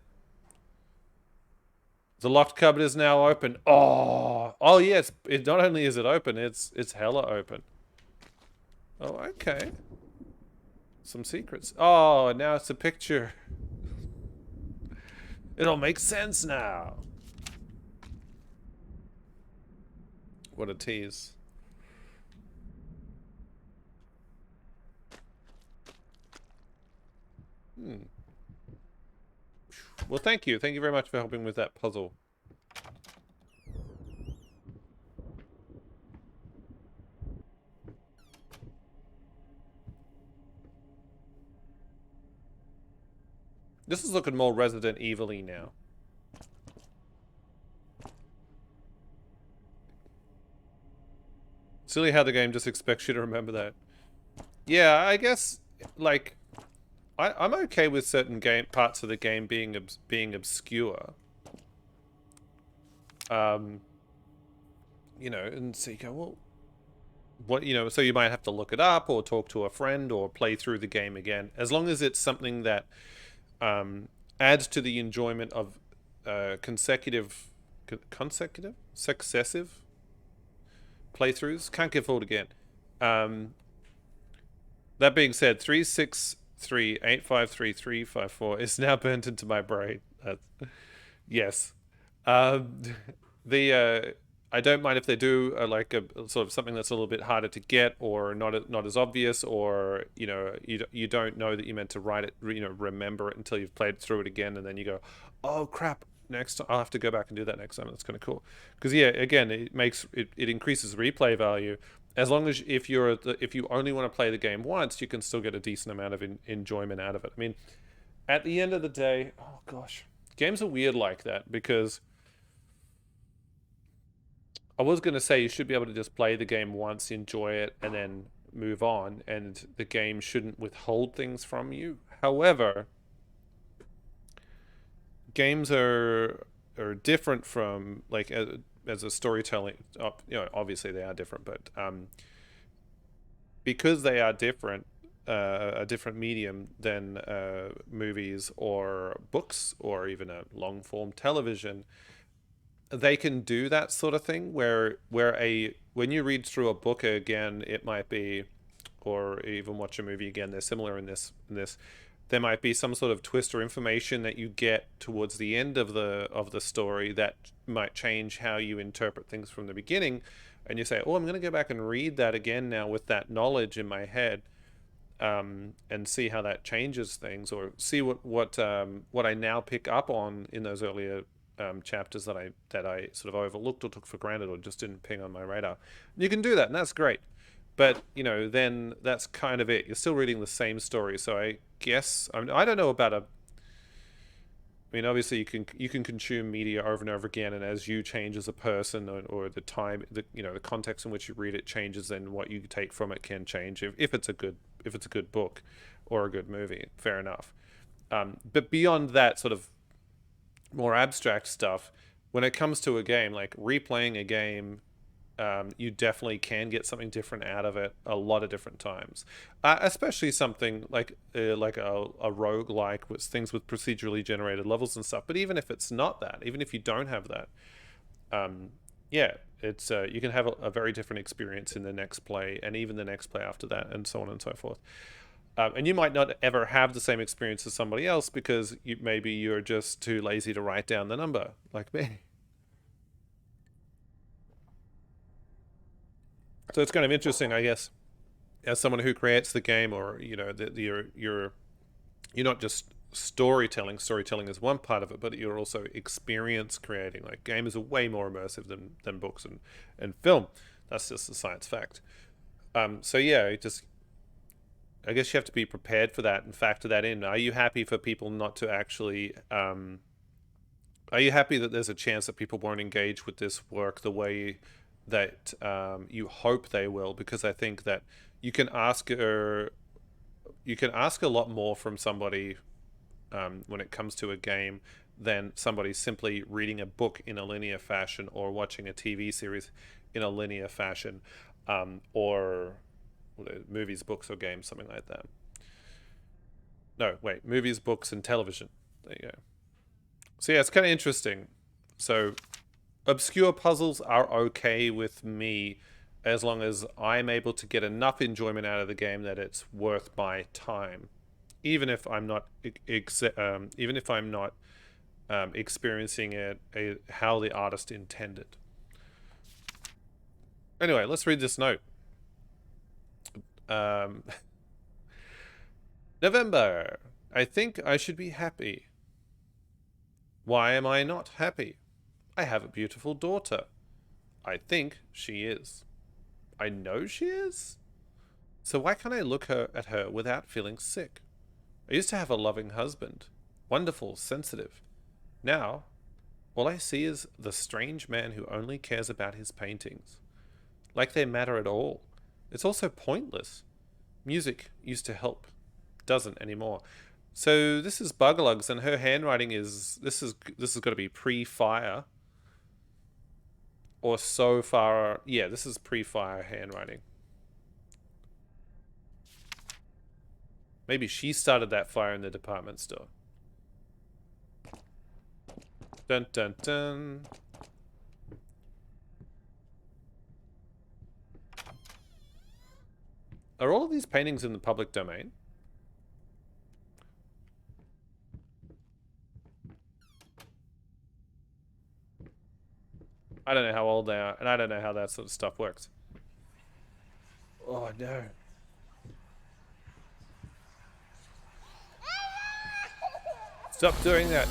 The locked cupboard is now open. Oh yes. It not only is it open, it's hella open. Oh, okay. Some secrets. Oh, now it's a picture. It all makes sense now. What a tease. Well, thank you. Thank you very much for helping with that puzzle. This is looking more Resident Evil-y now. Silly how the game just expects you to remember that. Yeah, I guess, like, I'm okay with certain parts of the game being obscure. You know, and so you go, well, what, you know, so you might have to look it up or talk to a friend or play through the game again. As long as it's something that adds to the enjoyment of successive playthroughs. Can't get fooled again. That being said, 363 853 354 is now burnt into my brain. Yes. I don't mind if they do like a sort of something that's a little bit harder to get or not as obvious, or you know you don't know that you meant to write it, you know, remember it until you've played through it again, and then you go, oh crap, next time I'll have to go back and do that next time. That's kind of cool because yeah, again, it increases replay value. As long as if you only want to play the game once, you can still get a decent amount of enjoyment out of it. I mean, at the end of the day, oh gosh, games are weird like that because I was going to say you should be able to just play the game once, enjoy it, and then move on, and the game shouldn't withhold things from you. However, games are different from, like, as a storytelling, you know, obviously they are different, but because they are different, a different medium than movies or books or even a long form television, they can do that sort of thing where when you read through a book again, it might be, or even watch a movie again, they're similar in this there might be some sort of twist or information that you get towards the end of the story that might change how you interpret things from the beginning, and you say, oh, I'm going to go back and read that again now with that knowledge in my head, and see how that changes things, or see what I now pick up on in those earlier chapters that I sort of overlooked or took for granted or just didn't ping on my radar. You can do that, and that's great. But then that's kind of it. You're still reading the same story. So I guess I don't know about a. I mean, obviously you can consume media over and over again, and as you change as a person, or the time, the context in which you read it changes, then what you take from it can change. If it's a good book, or a good movie, fair enough. But beyond that sort of more abstract stuff, when it comes to a game, like replaying a game, you definitely can get something different out of it a lot of different times. Especially something like a roguelike with things with procedurally generated levels and stuff. But even if it's not that, even if you don't have that, yeah, it's you can have a very different experience in the next play, and even the next play after that, and so on and so forth. And you might not ever have the same experience as somebody else because maybe you're just too lazy to write down the number, like me. So it's kind of interesting, I guess, as someone who creates the game, or you're not just storytelling. Storytelling is one part of it, but you're also experience creating. Like, games are way more immersive than books and film. That's just a science fact. So yeah, I guess you have to be prepared for that and factor that in. Are you happy for people not to actually? Are you happy that there's a chance that people won't engage with this work the way that you hope they will? Because I think that you can ask a lot more from somebody when it comes to a game than somebody simply reading a book in a linear fashion, or watching a TV series in a linear fashion, or movies, books, or games, something like that. No, wait, movies, books, and television. There you go. So yeah, it's kind of interesting. So obscure puzzles are okay with me, as long as I'm able to get enough enjoyment out of the game that it's worth my time, even if I'm not experiencing it how the artist intended. Anyway, let's read this note. November. I think I should be happy. Why am I not happy? I have a beautiful daughter. I think she is. I know she is? So why can't I look at her without feeling sick? I used to have a loving husband. Wonderful, sensitive. Now, all I see is the strange man who only cares about his paintings. Like they matter at all. It's also pointless. Music used to help. Doesn't anymore. So this is Bugalugs, and her handwriting is this is got to be pre-fire, or so far. Yeah, this is pre-fire handwriting. Maybe she started that fire in the department store. Dun dun dun. Are all of these paintings in the public domain? I don't know how old they are, and I don't know how that sort of stuff works. Oh no. Stop doing that.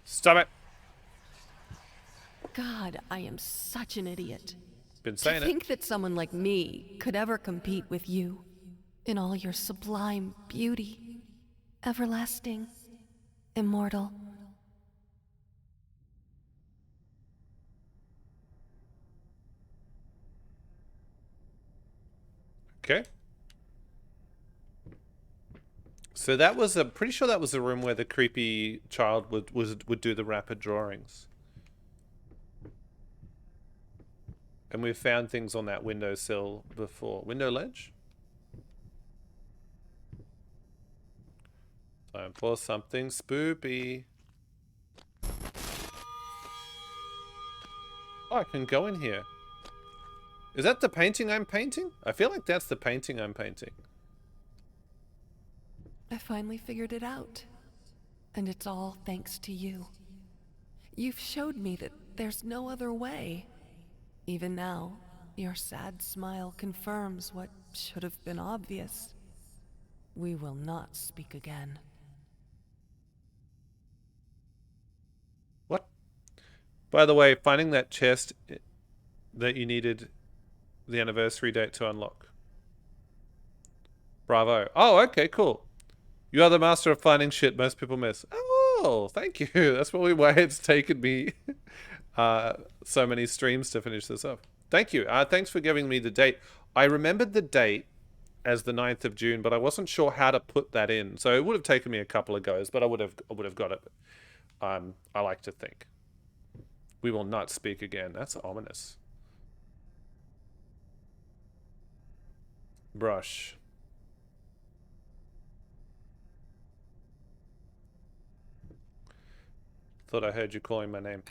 Stop it. God, I am such an idiot. Been To saying it. think that someone like me could ever compete with you in all your sublime beauty, everlasting, immortal. Okay. So that was pretty sure that was the room where the creepy child would do the rapid drawings. And we've found things on that windowsill before. Window ledge? Time for something spoopy. Oh, I can go in here. Is that the painting I'm painting? I feel like that's the painting I'm painting. I finally figured it out. And it's all thanks to you. You've showed me that there's no other way. Even now, your sad smile confirms what should have been obvious. We will not speak again. What? By the way, finding that chest that you needed the anniversary date to unlock. Bravo. Oh, okay, cool. You are the master of finding shit most people miss. Oh, thank you. That's probably why it's taken me so many streams to finish this up. Thank you. Thanks for giving me the date. I remembered the date as the 9th of June, but I wasn't sure how to put that in. So it would have taken me a couple of goes, but I would have got it. I like to think. We will not speak again. That's ominous. Brush. Thought I heard you calling my name.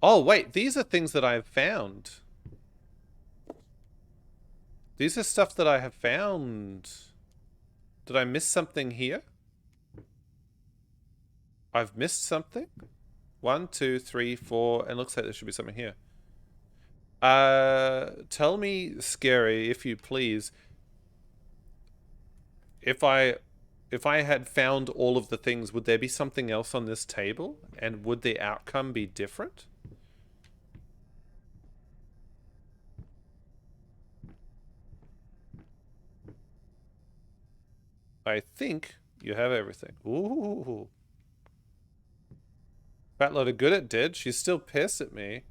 Oh, wait. These are things that I've found. These are stuff that I have found. Did I miss something here? I've missed something? 1, 2, 3, 4, and looks like there should be something here. Tell me, Scary, if you please, if I had found all of the things, would there be something else on this table? And would the outcome be different? I think you have everything. Ooh. Fat load of good it did. She's still pissed at me.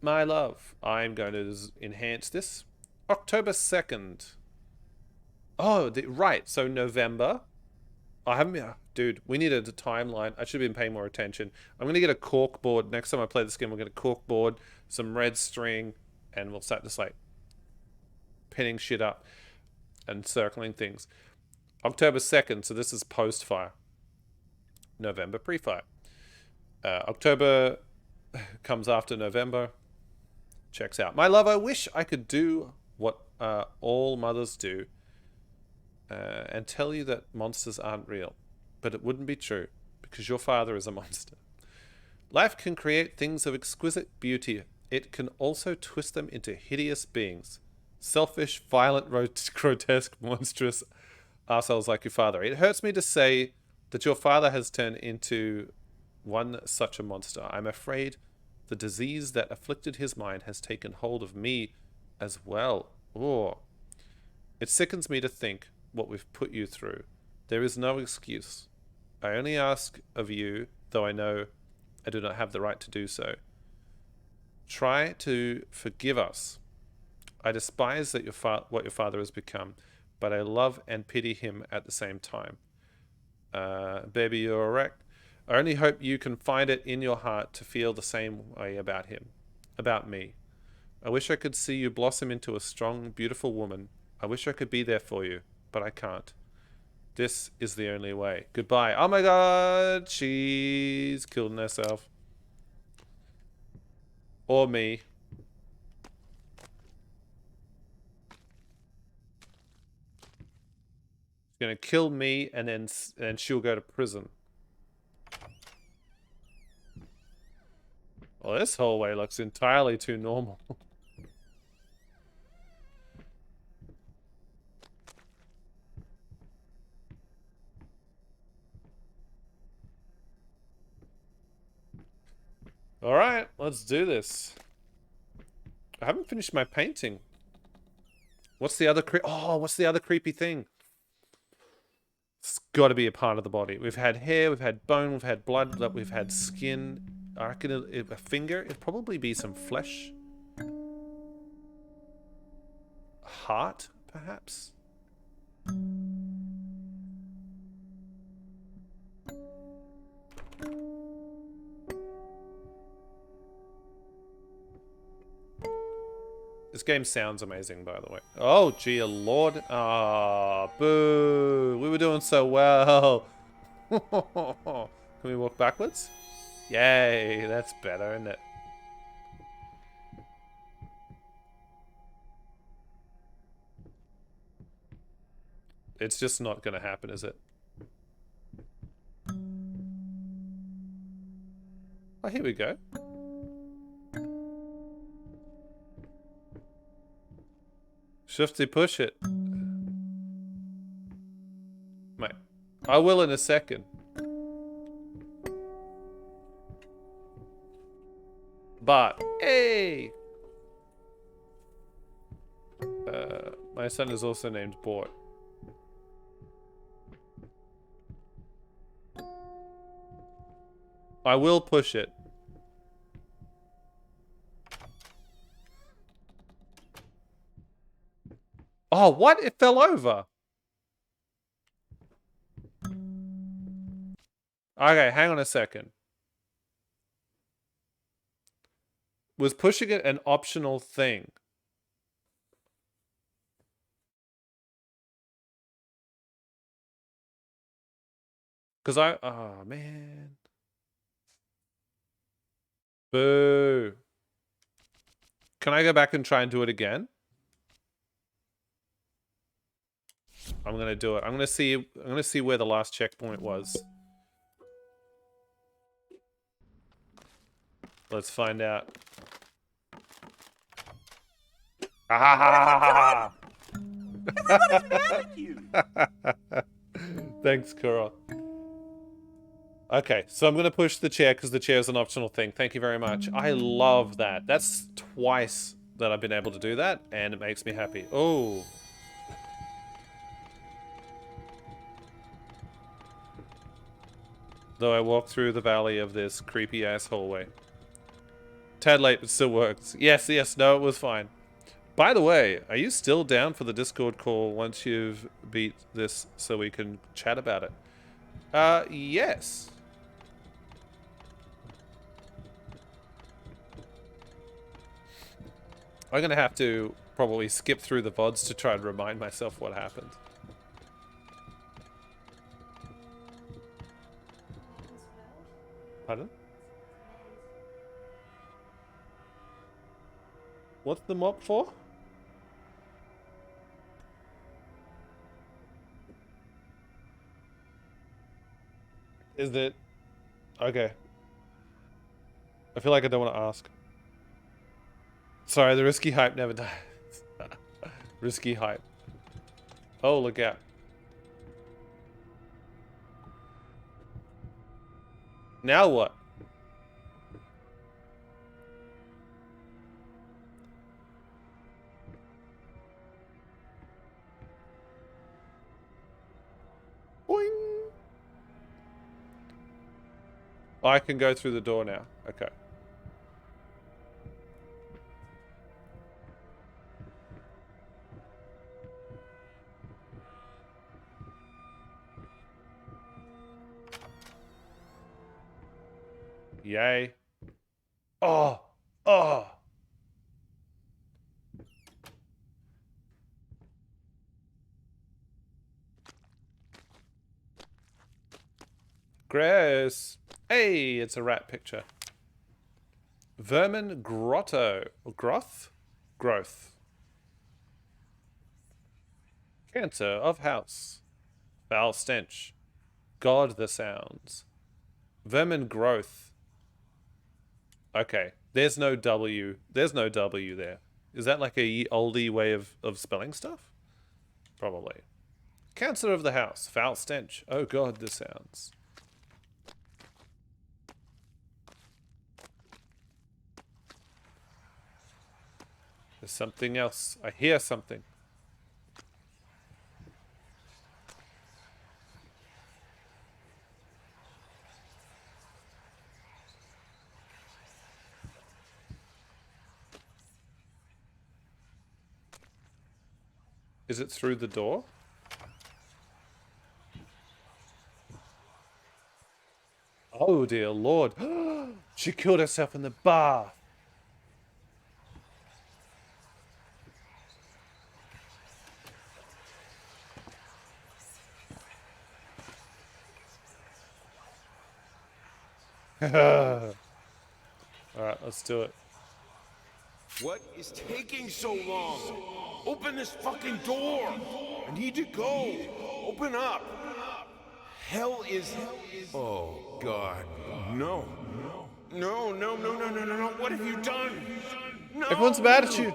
My love. I'm going to enhance this. October 2nd. Oh, right. So November. I haven't... Dude, we needed a timeline. I should have been paying more attention. I'm going to get a cork board. Next time I play this game, we'll get a cork board, some red string, and we'll start just like pinning shit up and circling things. October 2nd, so this is post-fire. November pre-fire. October comes after November. Checks out. My love, I wish I could do what all mothers do and tell you that monsters aren't real. But it wouldn't be true, because your father is a monster. Life can create things of exquisite beauty. It can also twist them into hideous beings. Selfish, violent, grotesque, monstrous assholes like your father. It hurts me to say that your father has turned into one such a monster. I'm afraid the disease that afflicted his mind has taken hold of me as well. Oh. It sickens me to think what we've put you through. There is no excuse. I only ask of you, though I know I do not have the right to do so. Try to forgive us. I despise that what your father has become, but I love and pity him at the same time. Baby, you're a wreck. I only hope you can find it in your heart to feel the same way about him, about me. I wish I could see you blossom into a strong, beautiful woman. I wish I could be there for you, but I can't. This is the only way. Goodbye. Oh my god, she's killed herself. Or me. She's gonna kill me, and then she'll go to prison. Well, this hallway looks entirely too normal. Alright, let's do this. I haven't finished my painting. What's the other what's the other creepy thing? It's got to be a part of the body. We've had hair, we've had bone, we've had blood, we've had skin. I reckon a finger, it'd probably be some flesh. Heart, perhaps? This game sounds amazing, by the way. Oh, gee, lord. Ah, boo. We were doing so well. Can we walk backwards? Yay, that's better, isn't it? It's just not going to happen, is it? Oh, here we go. Shifty push it. Mate, I will in a second. But, hey! My son is also named Bort. I will push it. Oh, what? It fell over. Okay, hang on a second. Was pushing it an optional thing? Because oh, man. Boo. Can I go back and try and do it again? I'm gonna do it. I'm gonna see where the last checkpoint was. Let's find out. Ah! Everybody's mad at you. Thanks, Kuro. Okay, so I'm going to push the chair because the chair is an optional thing. Thank you very much. I love that. That's twice that I've been able to do that, and it makes me happy. Oh. Though I walk through the valley of this creepy-ass hallway. Tad late, but still works. Yes, no, it was fine. By the way, are you still down for the Discord call once you've beat this so we can chat about it? Yes. I'm gonna have to probably skip through the VODs to try and remind myself what happened. Pardon? What's the mop for? Is it... Okay. I feel like I don't want to ask. Sorry, the risky hype never dies. Risky hype. Oh, look out. Now what? Boing. Oh, I can go through the door now. Okay. Yay. Oh. Oh. Gross. Hey, it's a rat picture. Vermin Grotto. Groth? Growth. Cancer of house. Foul stench. God the sounds. Vermin growth. Okay. There's no W. There's no W there. Is that like a oldie way of spelling stuff? Probably. Cancer of the house. Foul stench. Oh God, the sounds. There's something else. I hear something. Is it through the door? Oh dear Lord. She killed herself in the bath. Alright, let's do it. What is taking so long? Open this fucking door! I need to go! Open up! Hell is... Oh, God. No. No, no, no, no, no, no, no. What have you done? No! Everyone's mad at you.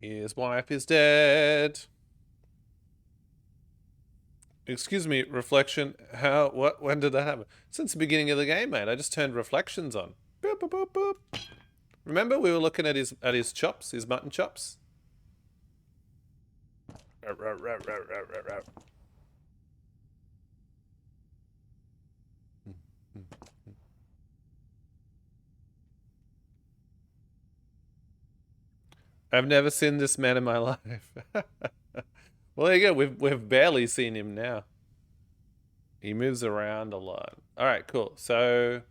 His wife is dead. Excuse me, reflection. How? What? When did that happen? Since the beginning of the game, mate. I just turned reflections on. Boop, boop, boop, boop. Remember, we were looking at his chops, his mutton chops. I've never seen this man in my life. Well, there you go. We've barely seen him now. He moves around a lot. All right, cool. So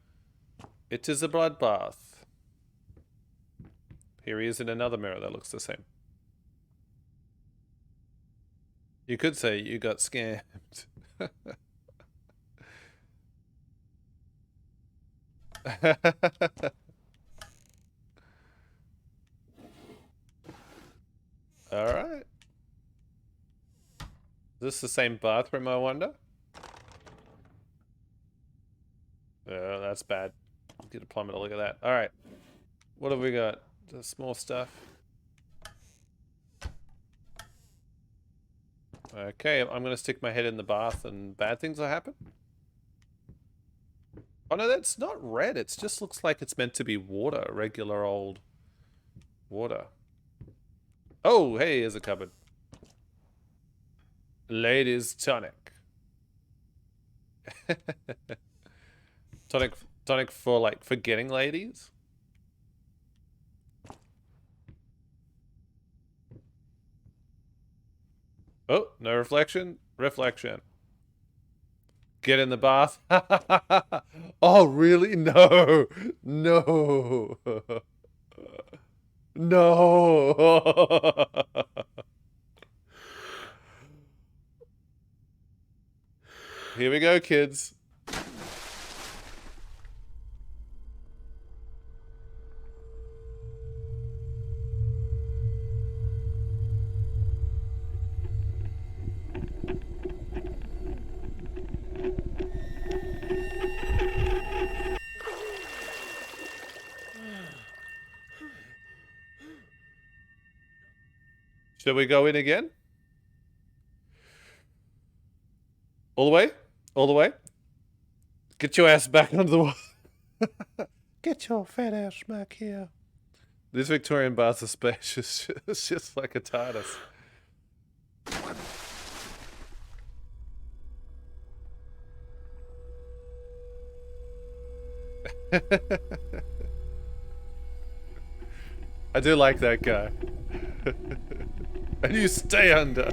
it is a bloodbath. Here he is in another mirror that looks the same. You could say you got scammed. All right. Is this the same bathroom, I wonder? Oh, that's bad. Get a plumber to look at that. All right. What have we got? Just small stuff. Okay, I'm gonna stick my head in the bath and bad things will happen. Oh no, that's not red. It just looks like it's meant to be water, regular old water. Oh, hey, here's a cupboard. Ladies tonic. Tonic for like forgetting ladies. Oh, no reflection. Reflection. Get in the bath. Oh, really? No. No. No. Here we go, kids. Should we go in again? All the way? All the way? Get your ass back under the wall. Get your fat ass back here. This Victorian bath is spacious. It's just like a TARDIS. I do like that guy. And you stay under.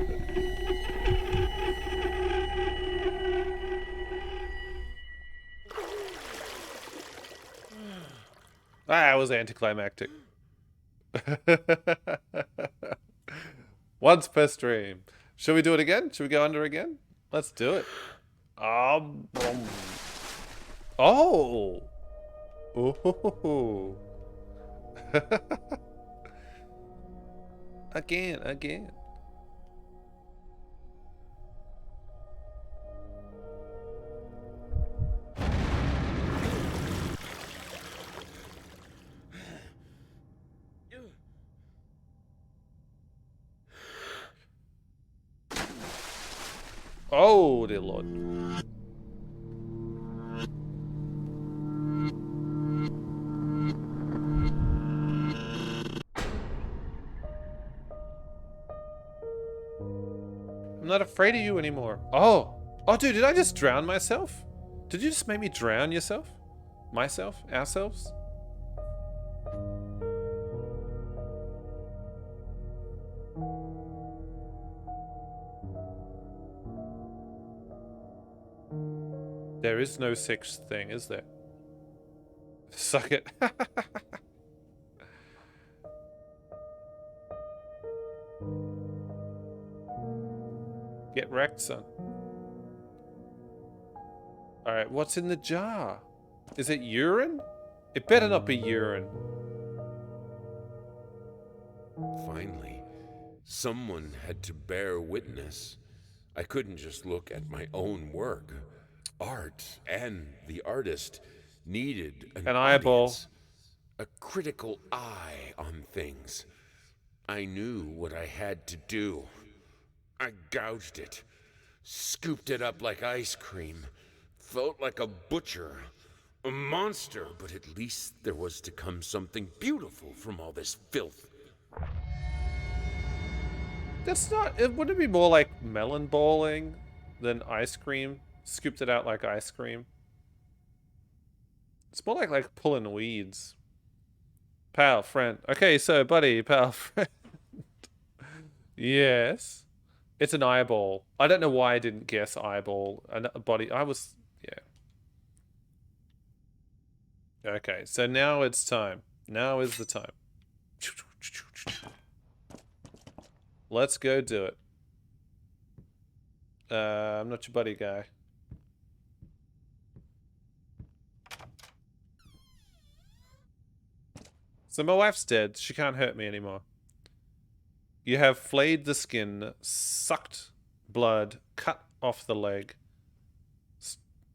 Ah, it was anticlimactic. Once per stream. Should we do it again? Should we go under again? Let's do it. Oh. Oh. Again. Oh, dear Lord. I'm not afraid of you anymore. Oh. Oh, dude, did I just drown myself? Did you just make me drown yourself? Myself? Ourselves? There is no such thing, is there? Suck it. Get wrecked, son. Alright, what's in the jar? Is it urine? It better not be urine. Finally, someone had to bear witness. I couldn't just look at my own work. Art and the artist needed An eyeball. audience, a critical eye on things. I knew what I had to do. I gouged it, Scooped it up like ice cream. Felt like a butcher. A monster, but at least there was to come something beautiful from all this filth. That's not... It wouldn't it be more like melon balling than ice cream? Scooped it out like ice cream. It's more like pulling weeds. Pal, friend. Okay, so, buddy, pal, friend. Yes. It's an eyeball. I don't know why I didn't guess eyeball. A body. I was... Yeah. Okay, so now it's time. Now is the time. Let's go do it. I'm not your buddy guy. So my wife's dead. She can't hurt me anymore. You have flayed the skin, sucked blood, cut off the leg,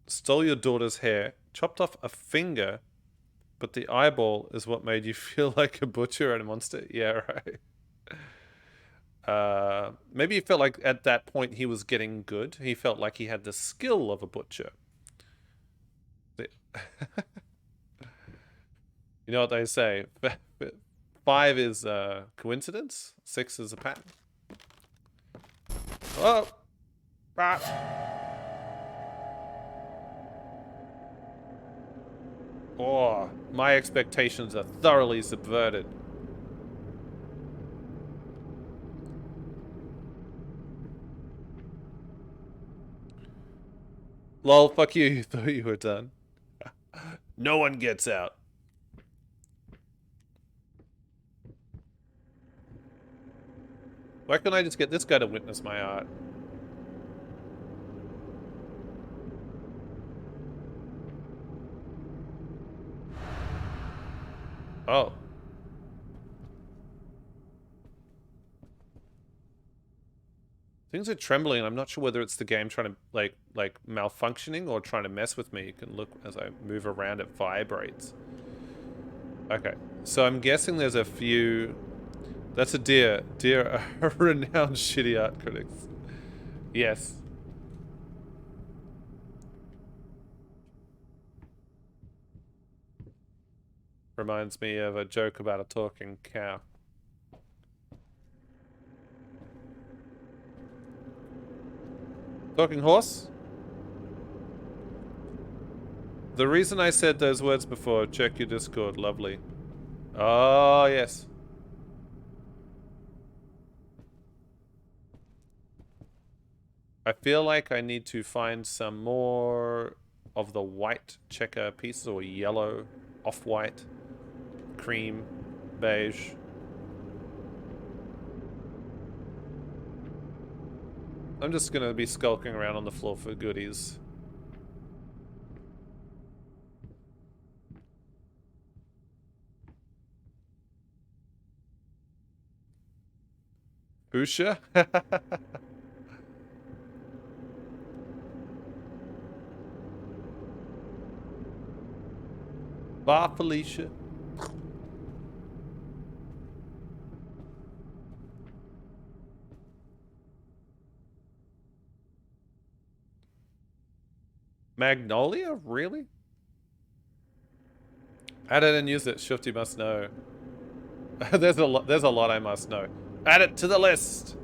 stole your daughter's hair, chopped off a finger, but the eyeball is what made you feel like a butcher and a monster. Yeah, right. Maybe he felt like at that point he was getting good. He felt like he had the skill of a butcher. You know what they say? 5 is coincidence. 6 is a pattern. Oh! Ah. Oh, my expectations are thoroughly subverted. Lol, fuck you, you thought you were done. No one gets out. Why can't I just get this guy to witness my art? Oh. Things are trembling, and I'm not sure whether it's the game trying to, like malfunctioning or trying to mess with me. You can look as I move around, it vibrates. Okay, so I'm guessing there's a few... That's a deer. Deer are renowned shitty art critics. Yes. Reminds me of a joke about a talking cow. Talking horse? The reason I said those words before, check your Discord, lovely. Oh, yes. I feel like I need to find some more of the white checker pieces, or yellow, off-white, cream, beige. I'm just gonna be skulking around on the floor for goodies. Busha? Bye, Felicia. Magnolia? Really? Add it and use it. Shifty must know. There's a lot I must know. Add it to the list.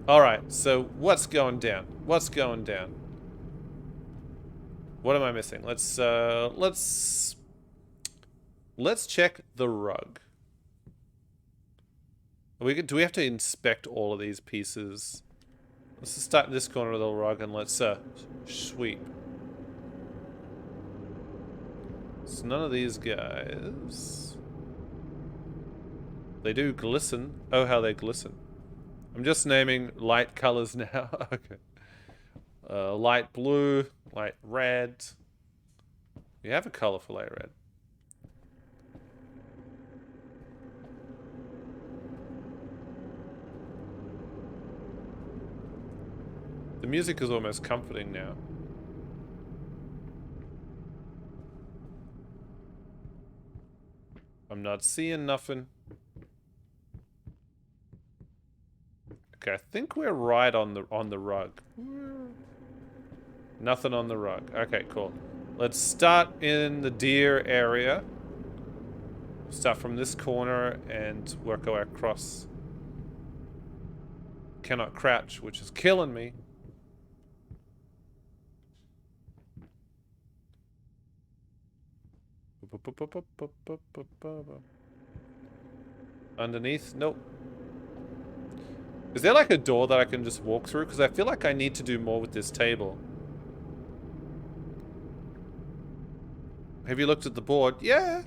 All right. So what's going down? What's going down? What am I missing? Let's check the rug. Do we have to inspect all of these pieces? Let's just start in this corner of the rug and let's sweep. So none of these guys. They do glisten. Oh, how they glisten. I'm just naming light colors now. Okay. Light blue, light red. We have a color for light red. The music is almost comforting now. I'm not seeing nothing. Okay, I think we're right on the rug. Nothing on the rug. Okay, cool. Let's start in the deer area. Start from this corner and work our way across. Cannot crouch, which is killing me. Underneath? Nope. Is there like a door that I can just walk through? Because I feel like I need to do more with this table. Have you looked at the board? Yeah.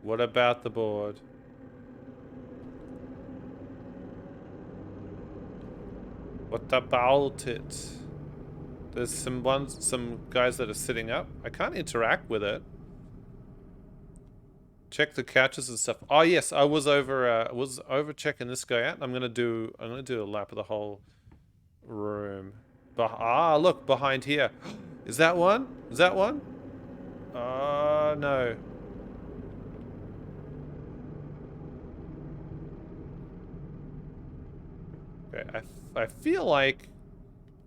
What about the board? What about it? There's some guys that are sitting up. I can't interact with it. Check the couches and stuff. Oh yes, I was over checking this guy out. I'm gonna do a lap of the whole room. Look behind here. Is that one? Is that one? No. Okay, I feel like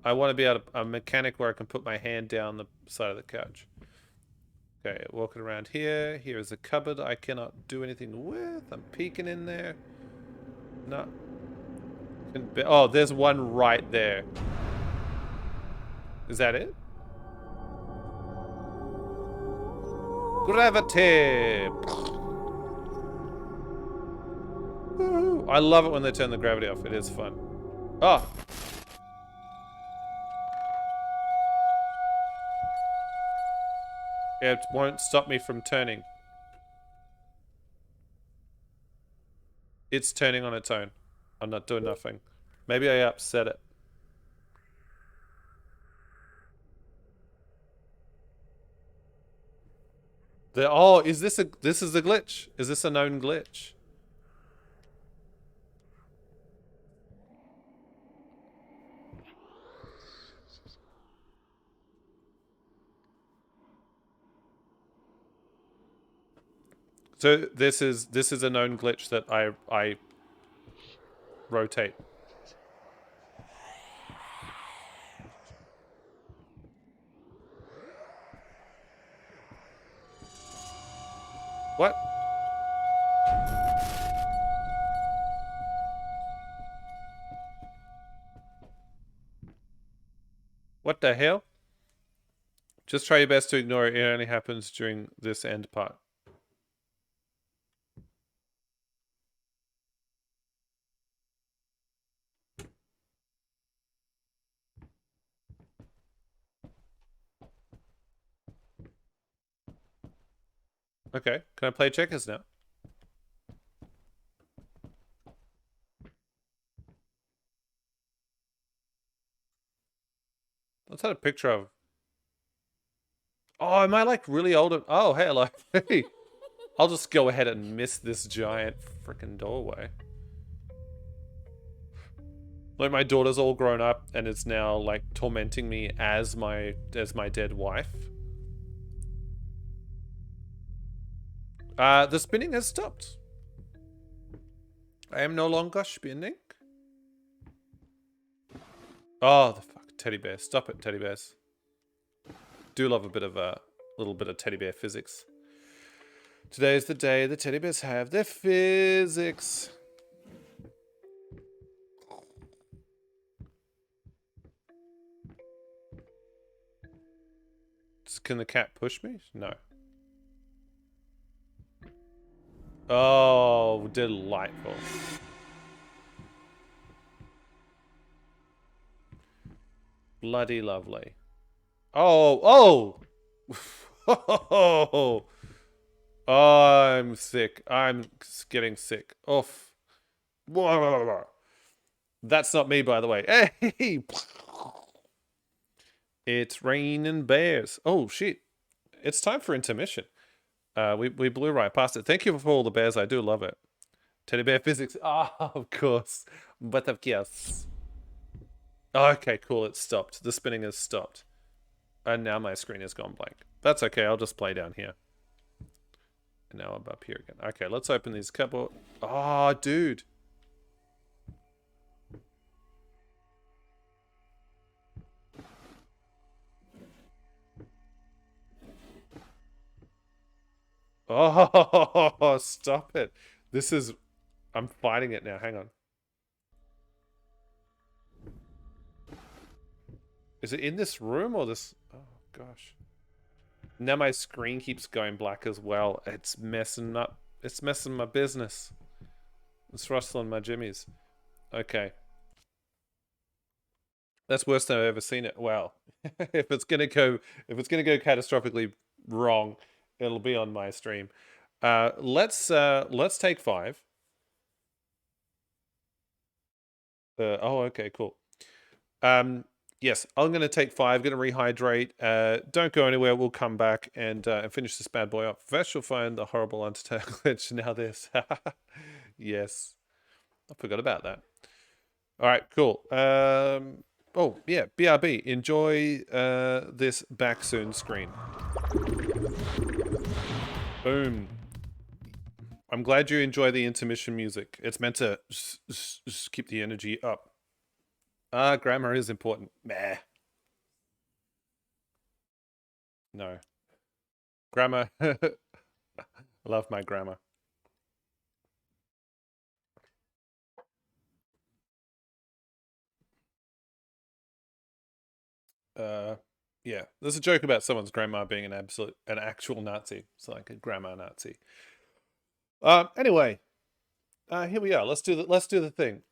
I want to be a mechanic where I can put my hand down the side of the couch. Okay, walking around here. Here is a cupboard I cannot do anything with. I'm peeking in there. No. Oh, there's one right there. Is that it? Gravity! Woo. I love it when they turn the gravity off. It is fun. Oh! It won't stop me from turning. It's turning on its own. I'm not doing nothing. Maybe I upset it. Oh, is this this is a glitch? Is this a known glitch? So this is a known glitch that I rotate. What? What the hell? Just try your best to ignore it. It only happens during this end part. Okay, can I play checkers now? What's that a picture of? Oh, am I like really old? Oh, hey, hello. Hey. I'll just go ahead and miss this giant freaking doorway. Like my daughter's all grown up and is now like tormenting me as my dead wife. The spinning has stopped. I am no longer spinning. Oh, the fuck, teddy bear! Stop it, teddy bears. Do love a bit of a little bit of teddy bear physics. Today is the day the teddy bears have their physics. Can the cat push me? No. Oh, delightful. Bloody lovely. Oh, oh! I'm sick. I'm getting sick. Oof. That's not me, by the way. Hey! It's raining bears. Oh, shit. It's time for intermission. We blew right past it. Thank you for all the bears. I do love it. Teddy bear physics. Ah, of course. But of course. Okay, cool. It stopped. The spinning has stopped. And now my screen has gone blank. That's okay. I'll just play down here. And now I'm up here again. Okay, let's open these cupboard. Oh, dude. Oh, stop it. This is... I'm fighting it now. Hang on. Is it in this room or this... Oh, gosh. Now my screen keeps going black as well. It's messing up. It's messing my business. It's rustling my jimmies. Okay. That's worse than I've ever seen it. Well, if it's gonna go catastrophically wrong, it'll be on my stream. Let's take 5. Oh, okay, cool. Yes, I'm gonna take 5. Gonna rehydrate. Don't go anywhere. We'll come back and finish this bad boy up. First, you'll find the horrible Undertale glitch. Now this. Yes, I forgot about that. All right, cool. Oh yeah, BRB. Enjoy this back soon screen. Boom. I'm glad you enjoy the intermission music. It's meant to keep the energy up. Grammar is important. Meh. No. Grammar. Love my grammar. Yeah. There's a joke about someone's grandma being an actual Nazi. It's like a grammar Nazi. Anyway. Here we are. Let's do the thing.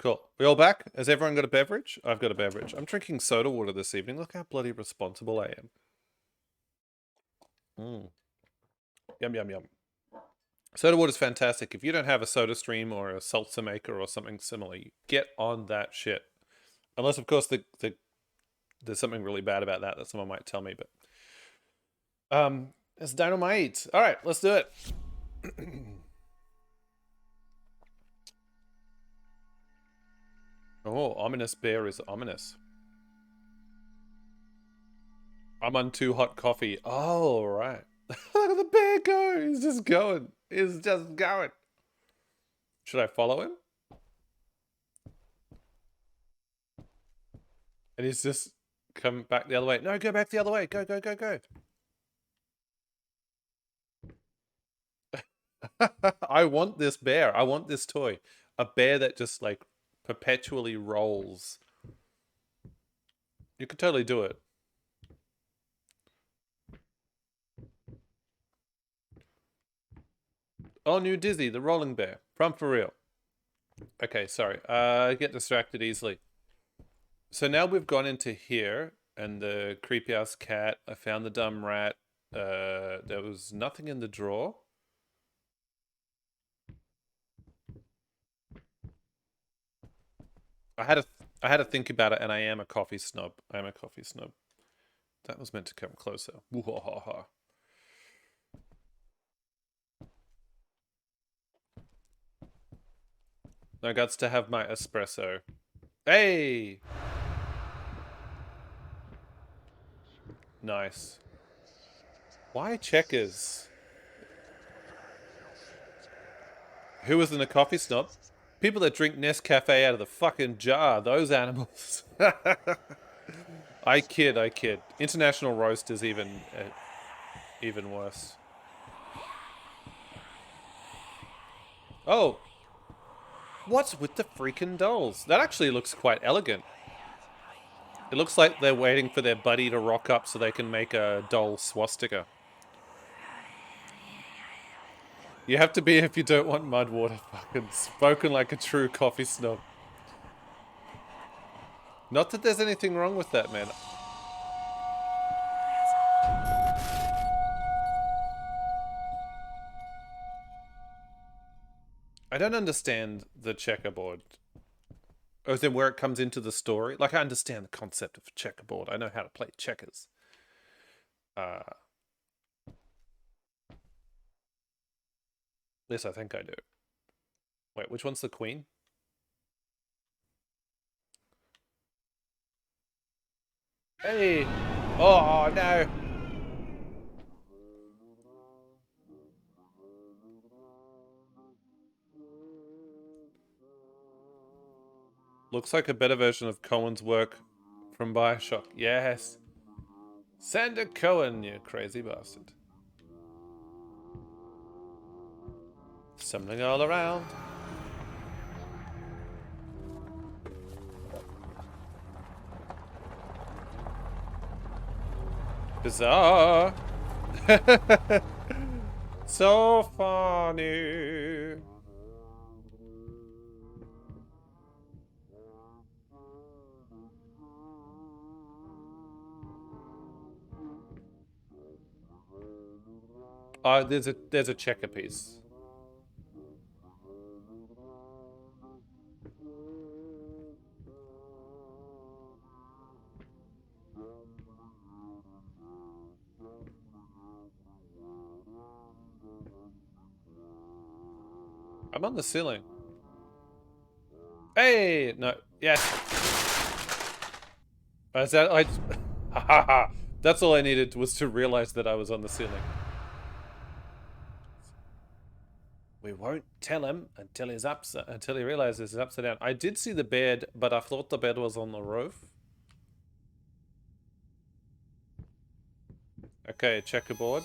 Cool. We all back? Has everyone got a beverage? I've got a beverage. I'm drinking soda water this evening. Look how bloody responsible I am. Yum, yum, yum. Soda water's fantastic. If you don't have a soda stream or a salsa maker or something similar, you get on that shit. Unless, of course, there's something really bad about that someone might tell me, but... it's dynamite. All right, let's do it. Oh, ominous bear is ominous. I'm on too hot coffee. Oh, right. Look at the bear go. He's just going. He's just going. Should I follow him? And he's just come back the other way. No, go back the other way. Go, go, go, go. I want this bear. I want this toy. A bear that just like perpetually rolls. You could totally do it. Oh, new Dizzy, the rolling bear. From for real. Okay, sorry. I get distracted easily. So now we've gone into here and the creepy ass cat. I found the dumb rat. There was nothing in the drawer. I had to think about it, and I am a coffee snob. I am a coffee snob. That was meant to come closer. Woo-ha-ha-ha. No guts to have my espresso. Hey! Nice. Why checkers? Who isn't a coffee snob? People that drink Nescafe out of the fucking jar. Those animals. I kid. International roast is even worse. Oh. What's with the freaking dolls? That actually looks quite elegant. It looks like they're waiting for their buddy to rock up so they can make a doll swastika. You have to be if you don't want mud water. Fucking spoken like a true coffee snob. Not that there's anything wrong with that, man. I don't understand the checkerboard. Or then where it comes into the story. Like, I understand the concept of checkerboard. I know how to play checkers. Yes, I think I do. Wait, which one's the queen? Hey! Oh, no! Looks like a better version of Cohen's work from Bioshock. Yes! Sander Cohen, you crazy bastard. Stumbling all around. Bizarre! So funny! Oh, there's a checker piece. I'm on the ceiling. Hey! No. Yes. Is that I That's all I needed was to realize that I was on the ceiling. We won't tell him until he realizes he's upside down. I did see the bed, but I thought the bed was on the roof. Okay, checkerboard.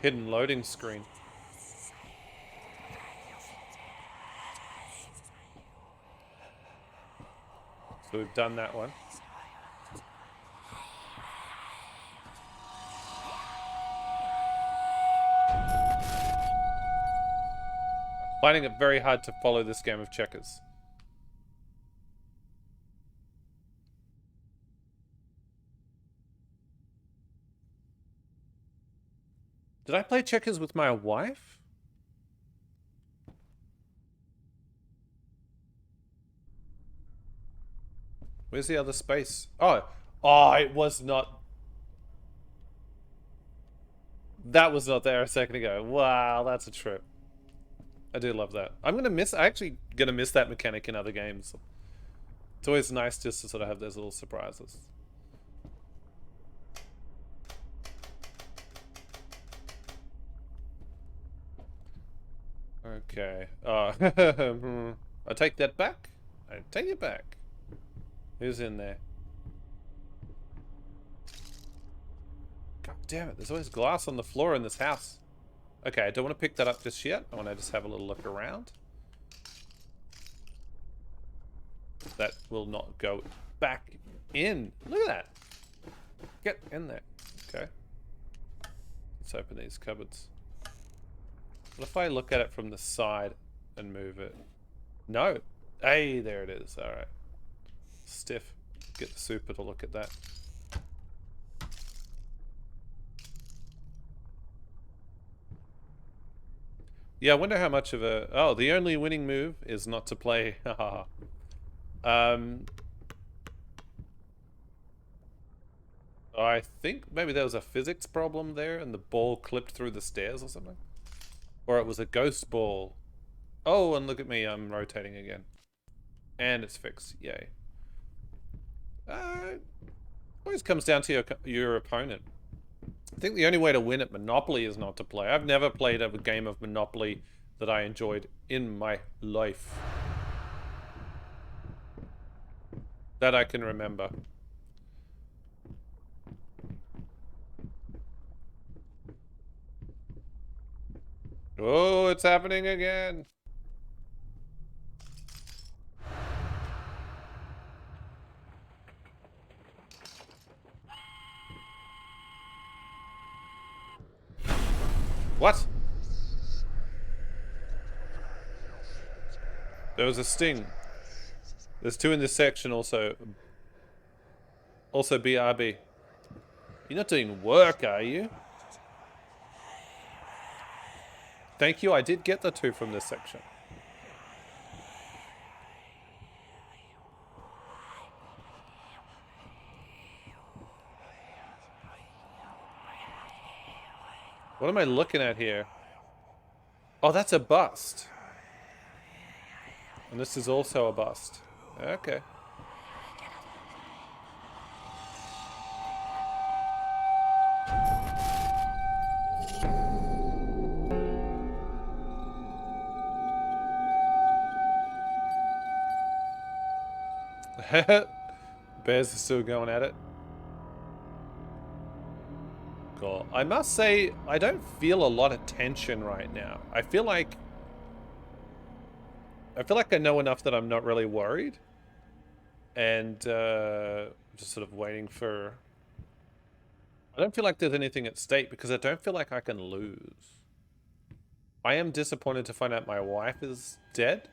Hidden loading screen. So we've done that one. Finding it very hard to follow this game of checkers. Did I play checkers with my wife? Where's the other space? Oh, it was not. That was not there a second ago. Wow, that's a trip. I do love that. I'm actually gonna miss that mechanic in other games. It's always nice just to sort of have those little surprises. Okay. I take that back. I take it back. Who's in there? God damn it, there's always glass on the floor in this house. Okay, I don't want to pick that up just yet. I want to just have a little look around. That will not go back in. Look at that. Get in there. Okay. Let's open these cupboards. What if I look at it from the side and move it? No. Hey, there it is. Alright. Stiff. Get the super to look at that. Yeah, I wonder how much of a... Oh, the only winning move is not to play. I think maybe there was a physics problem there and the ball clipped through the stairs or something. Or it was a ghost ball. Oh, and look at me, I'm rotating again. And it's fixed. Yay. Always comes down to your opponent. I think the only way to win at Monopoly is not to play. I've never played a game of Monopoly that I enjoyed in my life. That I can remember. Oh, it's happening again. What? There was a sting. There's two in this section also. Also BRB. You're not doing work, are you? Thank you, I did get the two from this section. What am I looking at here? Oh, that's a bust. And this is also a bust. Okay. Bears are still going at it. Cool. I must say, I don't feel a lot of tension right now. I feel like I know enough that I'm not really worried. And just sort of waiting for... I don't feel like there's anything at stake because I don't feel like I can lose. I am disappointed to find out my wife is dead.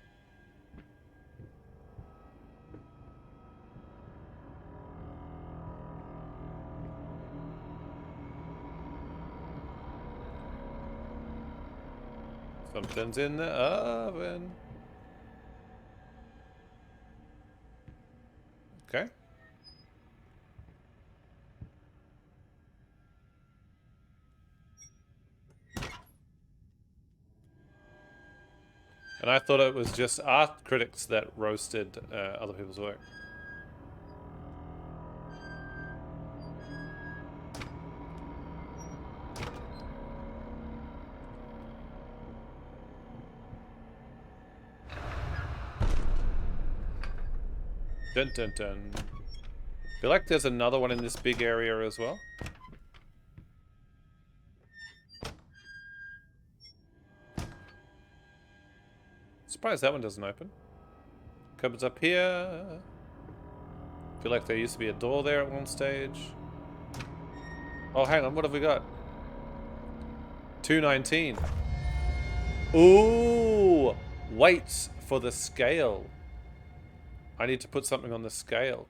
Something's in the oven. Okay. And I thought it was just art critics that roasted other people's work. Dun dun dun. Feel like there's another one in this big area as well. Surprised that one doesn't open. Cupboards up here. Feel like there used to be a door there at one stage. Oh, hang on, what have we got? 219. Ooh! Weights for the scale. I need to put something on the scale.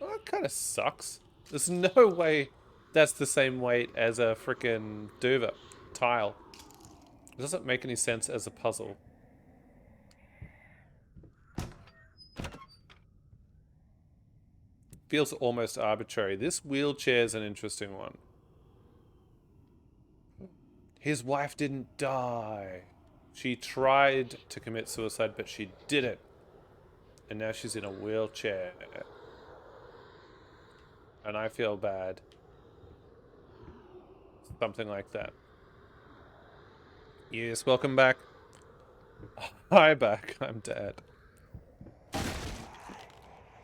Oh, that kind of sucks. There's no way that's the same weight as a frickin' duvet tile. It doesn't make any sense as a puzzle. Feels almost arbitrary. This wheelchair's an interesting one. His wife didn't die. She tried to commit suicide, but she didn't. And now she's in a wheelchair. And I feel bad. Something like that. Yes, welcome back. Hi back, I'm dead.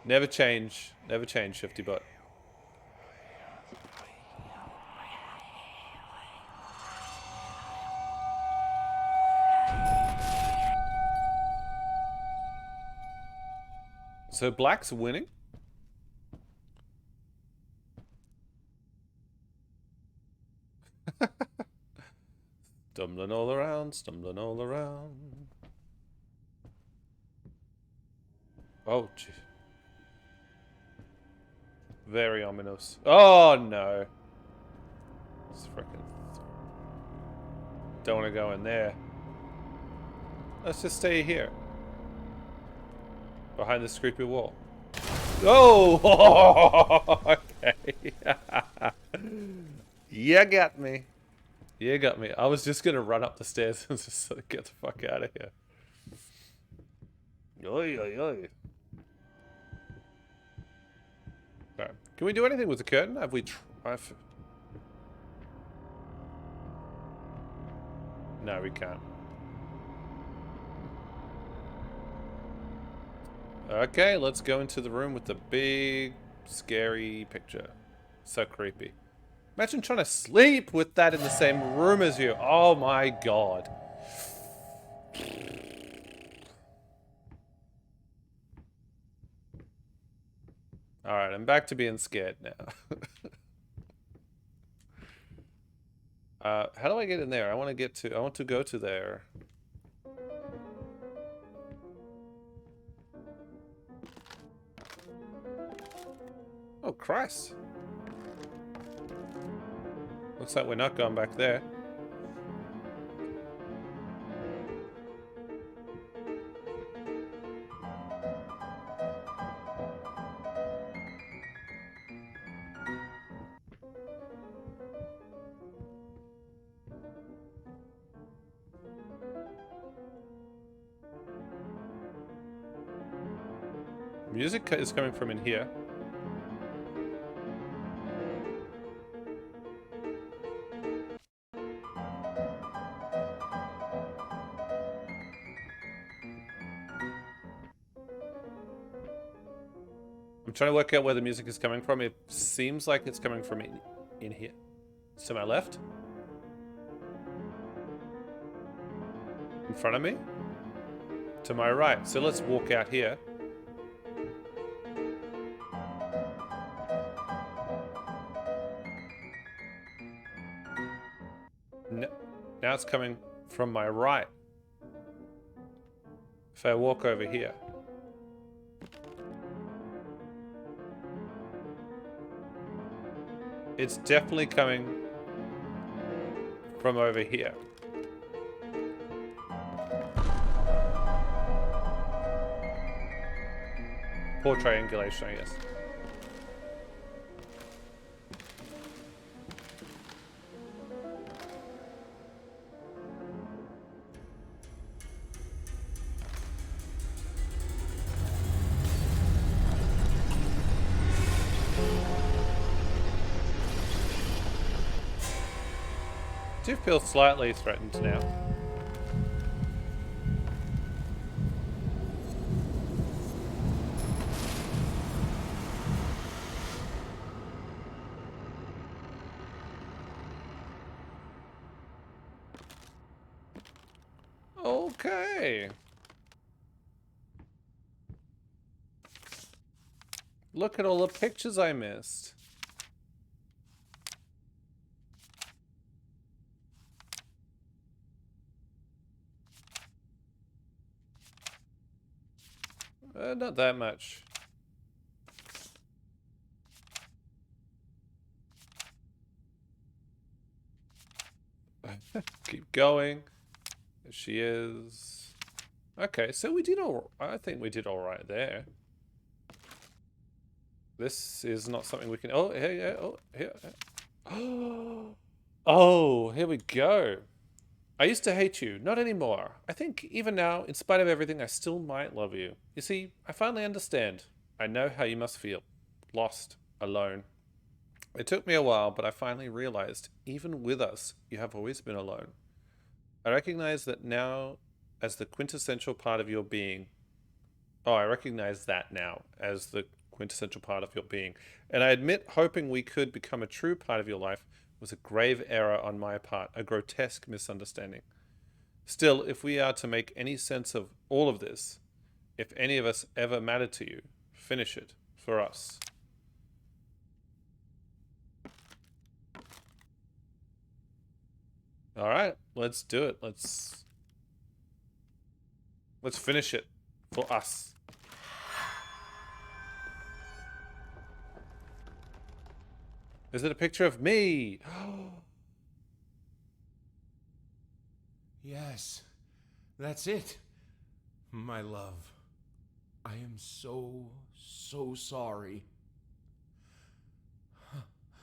Never change, Shifty Butt. So Black's winning? Stumbling all around, stumbling all around. Oh, gee. Very ominous. Oh, no. It's freaking... Don't want to go in there. Let's just stay here. Behind this creepy wall. Oh! Okay. You got me. You got me. I was just going to run up the stairs and just sort of get the fuck out of here. Oy, oy, oy. Alright. Can we do anything with the curtain? Have we tried? No, we can't. Okay, let's go into the room with the big, scary picture. So creepy. Imagine trying to sleep with that in the same room as you. Oh my god. Alright, I'm back to being scared now. How do I get in there? I want to go to there. Oh, Christ. Looks like we're not going back there. Music is coming from in here. I'm trying to work out where the music is coming from. It seems like it's coming from in here. It's to my left. In front of me. To my right. So let's walk out here. Now it's coming from my right. If I walk over here. It's definitely coming from over here. Poor triangulation, I guess. Do feel slightly threatened now. Okay. Look at all the pictures I missed. Not that much. Keep going. There she is. Okay, so we did all... I think we did all right there. This is not something we can... Oh, here, yeah, oh, here. Oh, here we go. I used to hate you, not anymore. I think even now, in spite of everything, I still might love you. You see, I finally understand. I know how you must feel. Lost, alone. It took me a while, but I finally realized, even with us, you have always been alone. I recognize that now as the quintessential part of your being. Oh, I recognize that now as the quintessential part of your being. And I admit hoping we could become a true part of your life was a grave error on my part, a grotesque misunderstanding. Still, if we are to make any sense of all of this, if any of us ever matter to you, finish it for us. All right, let's do it. Let's finish it for us. Is it a picture of me? Yes, that's it, my love. I am so sorry.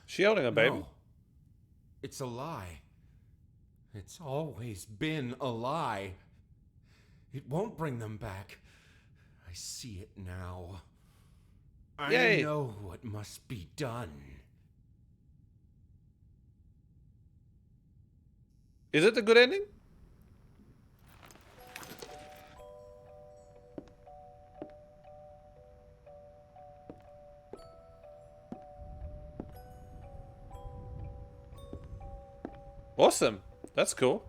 She holding a baby? No, it's a lie. It's always been a lie. It won't bring them back. I see it now. Yay. I know what must be done. Is it a good ending? Awesome. That's cool.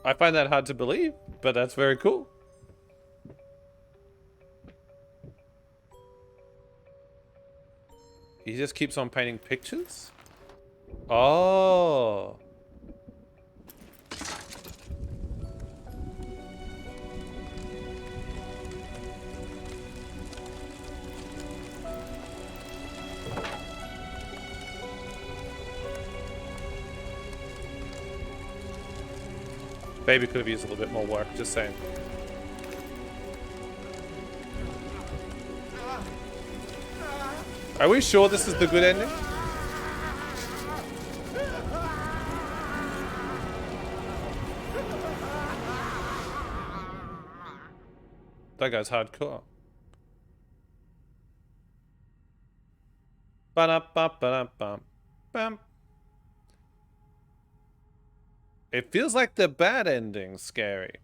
I find that hard to believe, but that's very cool. He just keeps on painting pictures? Oh. Baby could have used a little bit more work, just saying. Are we sure this is the good ending? That guy's hardcore. Ba-da-ba-ba-da-bum. Bam. It feels like the bad ending's scary.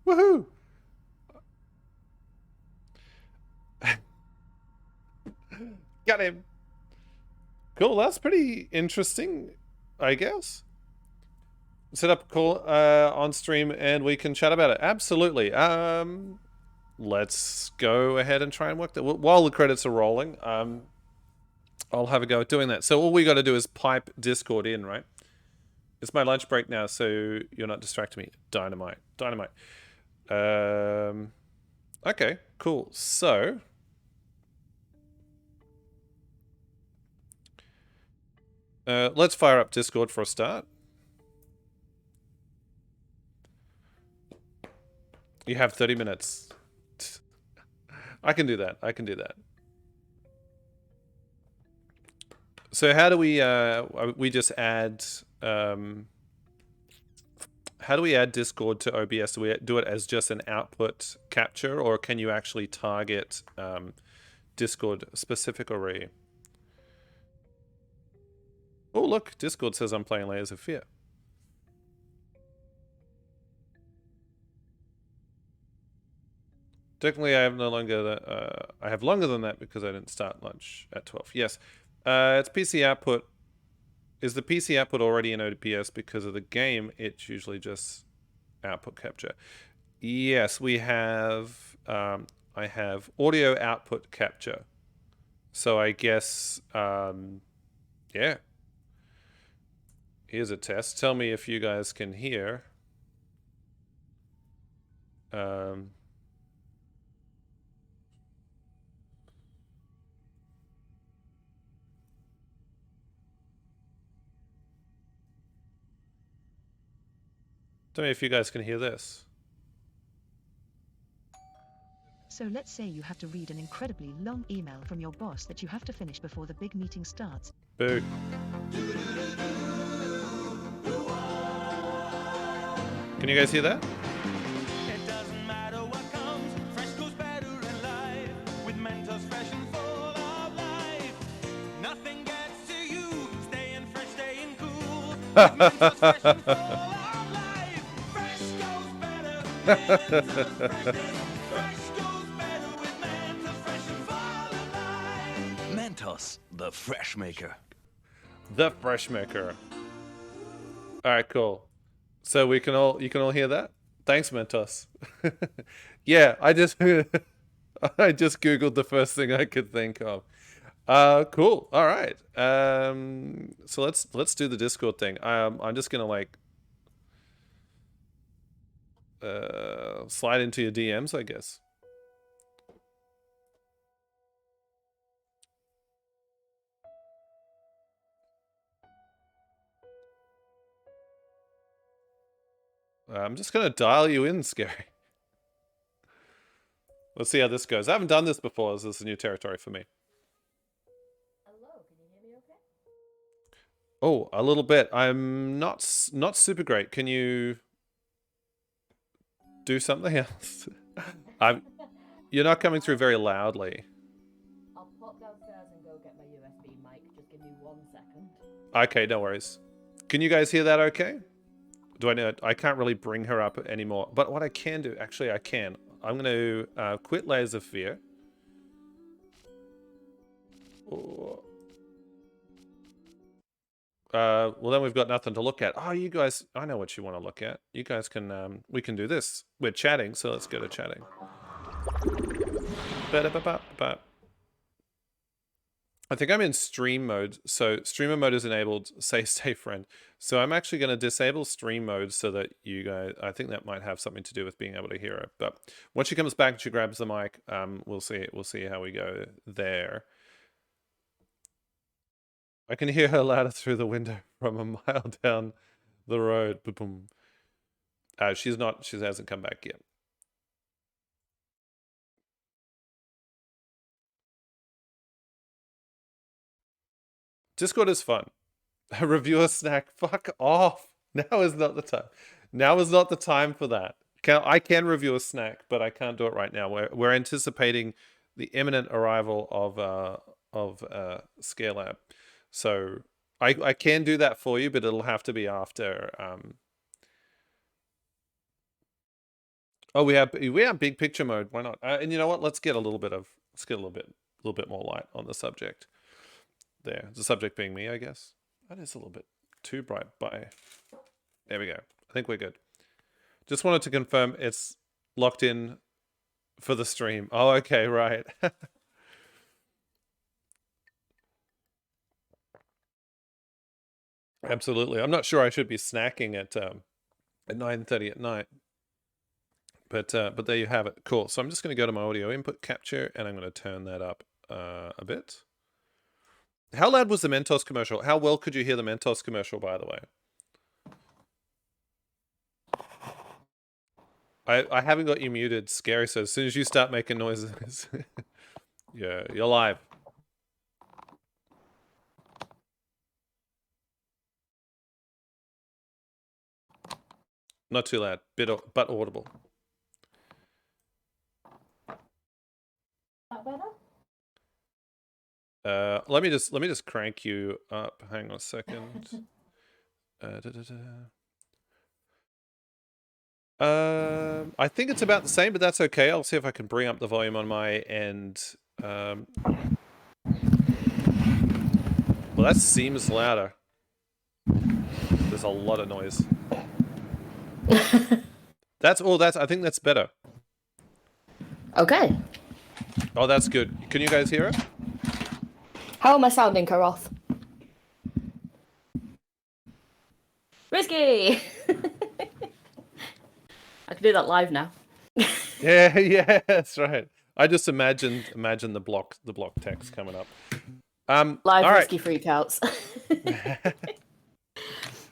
Woohoo! Got him. Cool, that's pretty interesting, I guess. Set up a call on stream and we can chat about it. Absolutely. Let's go ahead and try and work that. While the credits are rolling, I'll have a go at doing that. So all we got to do is pipe Discord in, right? It's my lunch break now, so you're not distracting me. Dynamite. Dynamite. Okay, cool. So let's fire up Discord for a start. You have 30 minutes. I can do that. I can do that. So how do we just add, how do we add Discord to OBS? Do we do it as just an output capture, or can you actually target Discord specific already? Oh, look, Discord says I'm playing Layers of Fear. Technically, I have no longer. I have longer than that because I didn't start lunch at 12. Yes, it's PC output. Is the PC output already in OBS because of the game? It's usually just output capture. Yes, we have. I have audio output capture. So I guess, yeah. Here's a test. Tell me if you guys can hear. Tell me if you guys can hear this. So let's say you have to read an incredibly long email from your boss that you have to finish before the big meeting starts. Boo. Can you guys hear that? It doesn't matter what comes, fresh goes better in life. With Mentos fresh and full of life. Nothing gets to you, staying fresh, staying cool. With Mentos fresh and full of life. Fresh goes better, Mentos fresh goes better with Mentos fresh and full of life. Mentos, the fresh maker. The fresh maker. All right, cool. So you can all hear that? Thanks, Mentos. Yeah, I just googled the first thing I could think of. Cool. All right. So let's do the Discord thing. I'm just gonna like slide into your DMs, I guess. I'm just gonna dial you in, Scary. Let's see how this goes. I haven't done this before. This is new territory for me. Hello, can you hear me okay? Oh, a little bit. I'm not super great. Can you do something else? You're not coming through very loudly. I'll pop downstairs and go get my USB mic. Just give me 1 second. Okay, no worries. Can you guys hear that okay? Do I know? I can't really bring her up anymore. But what I can do, actually I can. I'm going to quit Layers of Fear. Well, then we've got nothing to look at. Oh, you guys, I know what you want to look at. You guys can, we can do this. We're chatting, so let's go to chatting. I think I'm in stream mode. So streamer mode is enabled, say stay friend. So I'm actually going to disable stream mode so that you guys, I think that might have something to do with being able to hear it. But once she comes back and she grabs the mic, we'll see how we go there. I can hear her louder through the window from a mile down the road. Boom. She hasn't come back yet. Discord is fun. A reviewer snack. Fuck off. Now is not the time. Now is not the time for that. I can review a snack, but I can't do it right now. We're anticipating the imminent arrival of Scalab, so I can do that for you, but it'll have to be after. Oh, we have big picture mode. Why not? And you know what? Let's get a little bit more light on the subject. There, the subject being me, I guess. That is a little bit too bright. There we go. I think we're good. Just wanted to confirm it's locked in for the stream. Oh, okay, right. Absolutely. I'm not sure I should be snacking at 9:30 at night. But there you have it. Cool. So I'm just going to go to my audio input capture and I'm going to turn that up a bit. How loud was the Mentos commercial? How well could you hear the Mentos commercial, by the way? I haven't got you muted, Scary, so as soon as you start making noises, yeah, you're live. Not too loud, but audible. That better? Let me just crank you up. Hang on a second. I think it's about the same, but that's okay. I'll see if I can bring up the volume on my end. Well, that seems louder. There's a lot of noise. I think that's better. Okay. Oh, that's good. Can you guys hear it? How am I sounding, Karoth? Risky! I can do that live now. Yeah, that's right. I just imagine the block text coming up. Live all risky right. freakouts.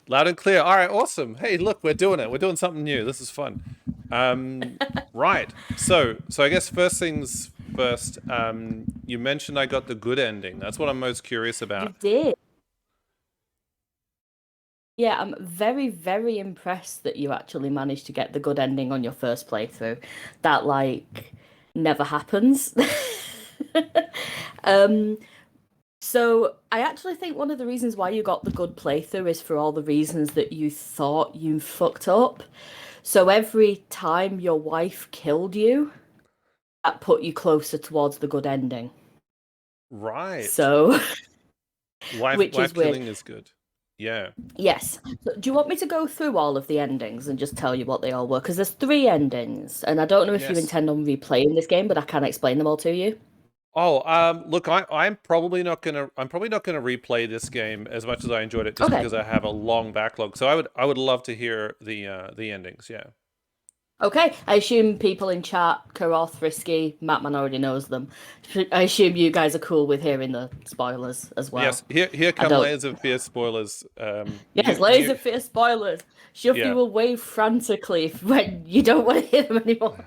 Loud and clear. All right, awesome. Hey, look, we're doing it. We're doing something new. This is fun. Right. So I guess first things first. You mentioned I got the good ending. That's what I'm most curious about. You did. Yeah, I'm very, very impressed that you actually managed to get the good ending on your first playthrough. That, like, never happens. So I actually think one of the reasons why you got the good playthrough is for all the reasons that you thought you fucked up. So every time your wife killed you, that put you closer towards the good ending. Right. So, wife killing is good. Yeah. Yes. So do you want me to go through all of the endings and just tell you what they all were? Because there's 3 endings, and I don't know if you intend on replaying this game, but I can explain them all to you. Oh, look, I'm probably not gonna replay this game as much as I enjoyed it, just because I have a long backlog. So I would love to hear the endings. Yeah. Okay, I assume people in chat, Karoth, Risky, Matman already knows them. I assume you guys are cool with hearing the spoilers as well. Yes, here come layers of fear spoilers. Yes, layers of fear spoilers. Shuffy will wave frantically when you don't want to hear them anymore.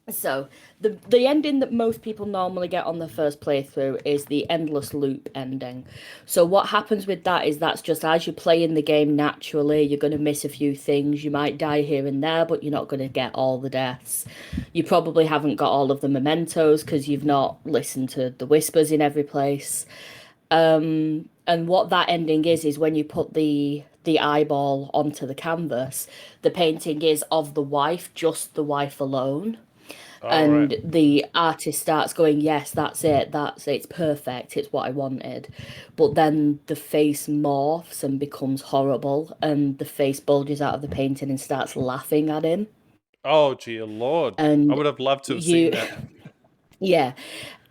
So, the ending that most people normally get on their first playthrough is the endless loop ending. So what happens with that is that's just as you're playing the game naturally, you're going to miss a few things. You might die here and there, but you're not going to get all the deaths. You probably haven't got all of the mementos because you've not listened to the whispers in every place. And what that ending is when you put the eyeball onto the canvas, the painting is of the wife, just the wife alone. And the artist starts going, yes, that's it, it's perfect, it's what I wanted. But then the face morphs and becomes horrible, and the face bulges out of the painting and starts laughing at him. Oh, dear Lord. And I would have loved to have seen that. Yeah.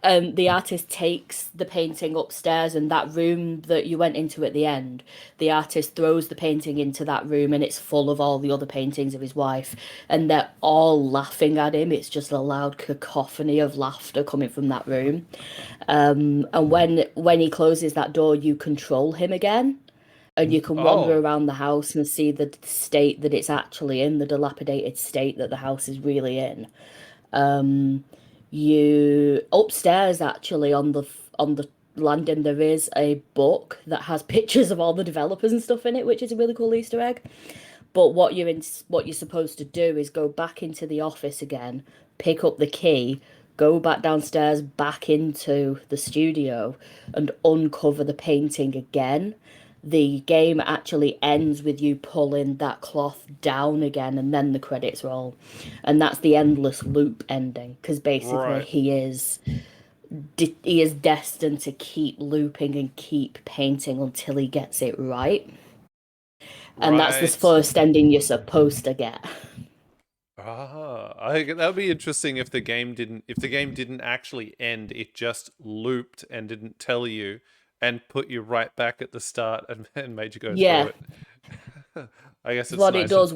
The artist takes the painting upstairs, and that room that you went into at the end, the artist throws the painting into that room, and it's full of all the other paintings of his wife, and they're all laughing at him. It's just a loud cacophony of laughter coming from that room. And when he closes that door, you control him again, and you can wander around the house and see the state that it's actually in, the dilapidated state that the house is really in. You upstairs actually on the landing there is a book that has pictures of all the developers and stuff in it, which is a really cool Easter egg. But what you're supposed to do is go back into the office again, pick up the key, go back downstairs, back into the studio, and uncover the painting again. The game actually ends with you pulling that cloth down again, and then the credits roll, and that's the endless loop ending. Because basically, Right. he is destined to keep looping and keep painting until he gets it right. And that's the Right. first ending you're supposed to get. I think that'd be interesting if the game didn't actually end, it just looped and didn't tell you and put you right back at the start and made you go through Yeah, it. I guess it's what it nice. does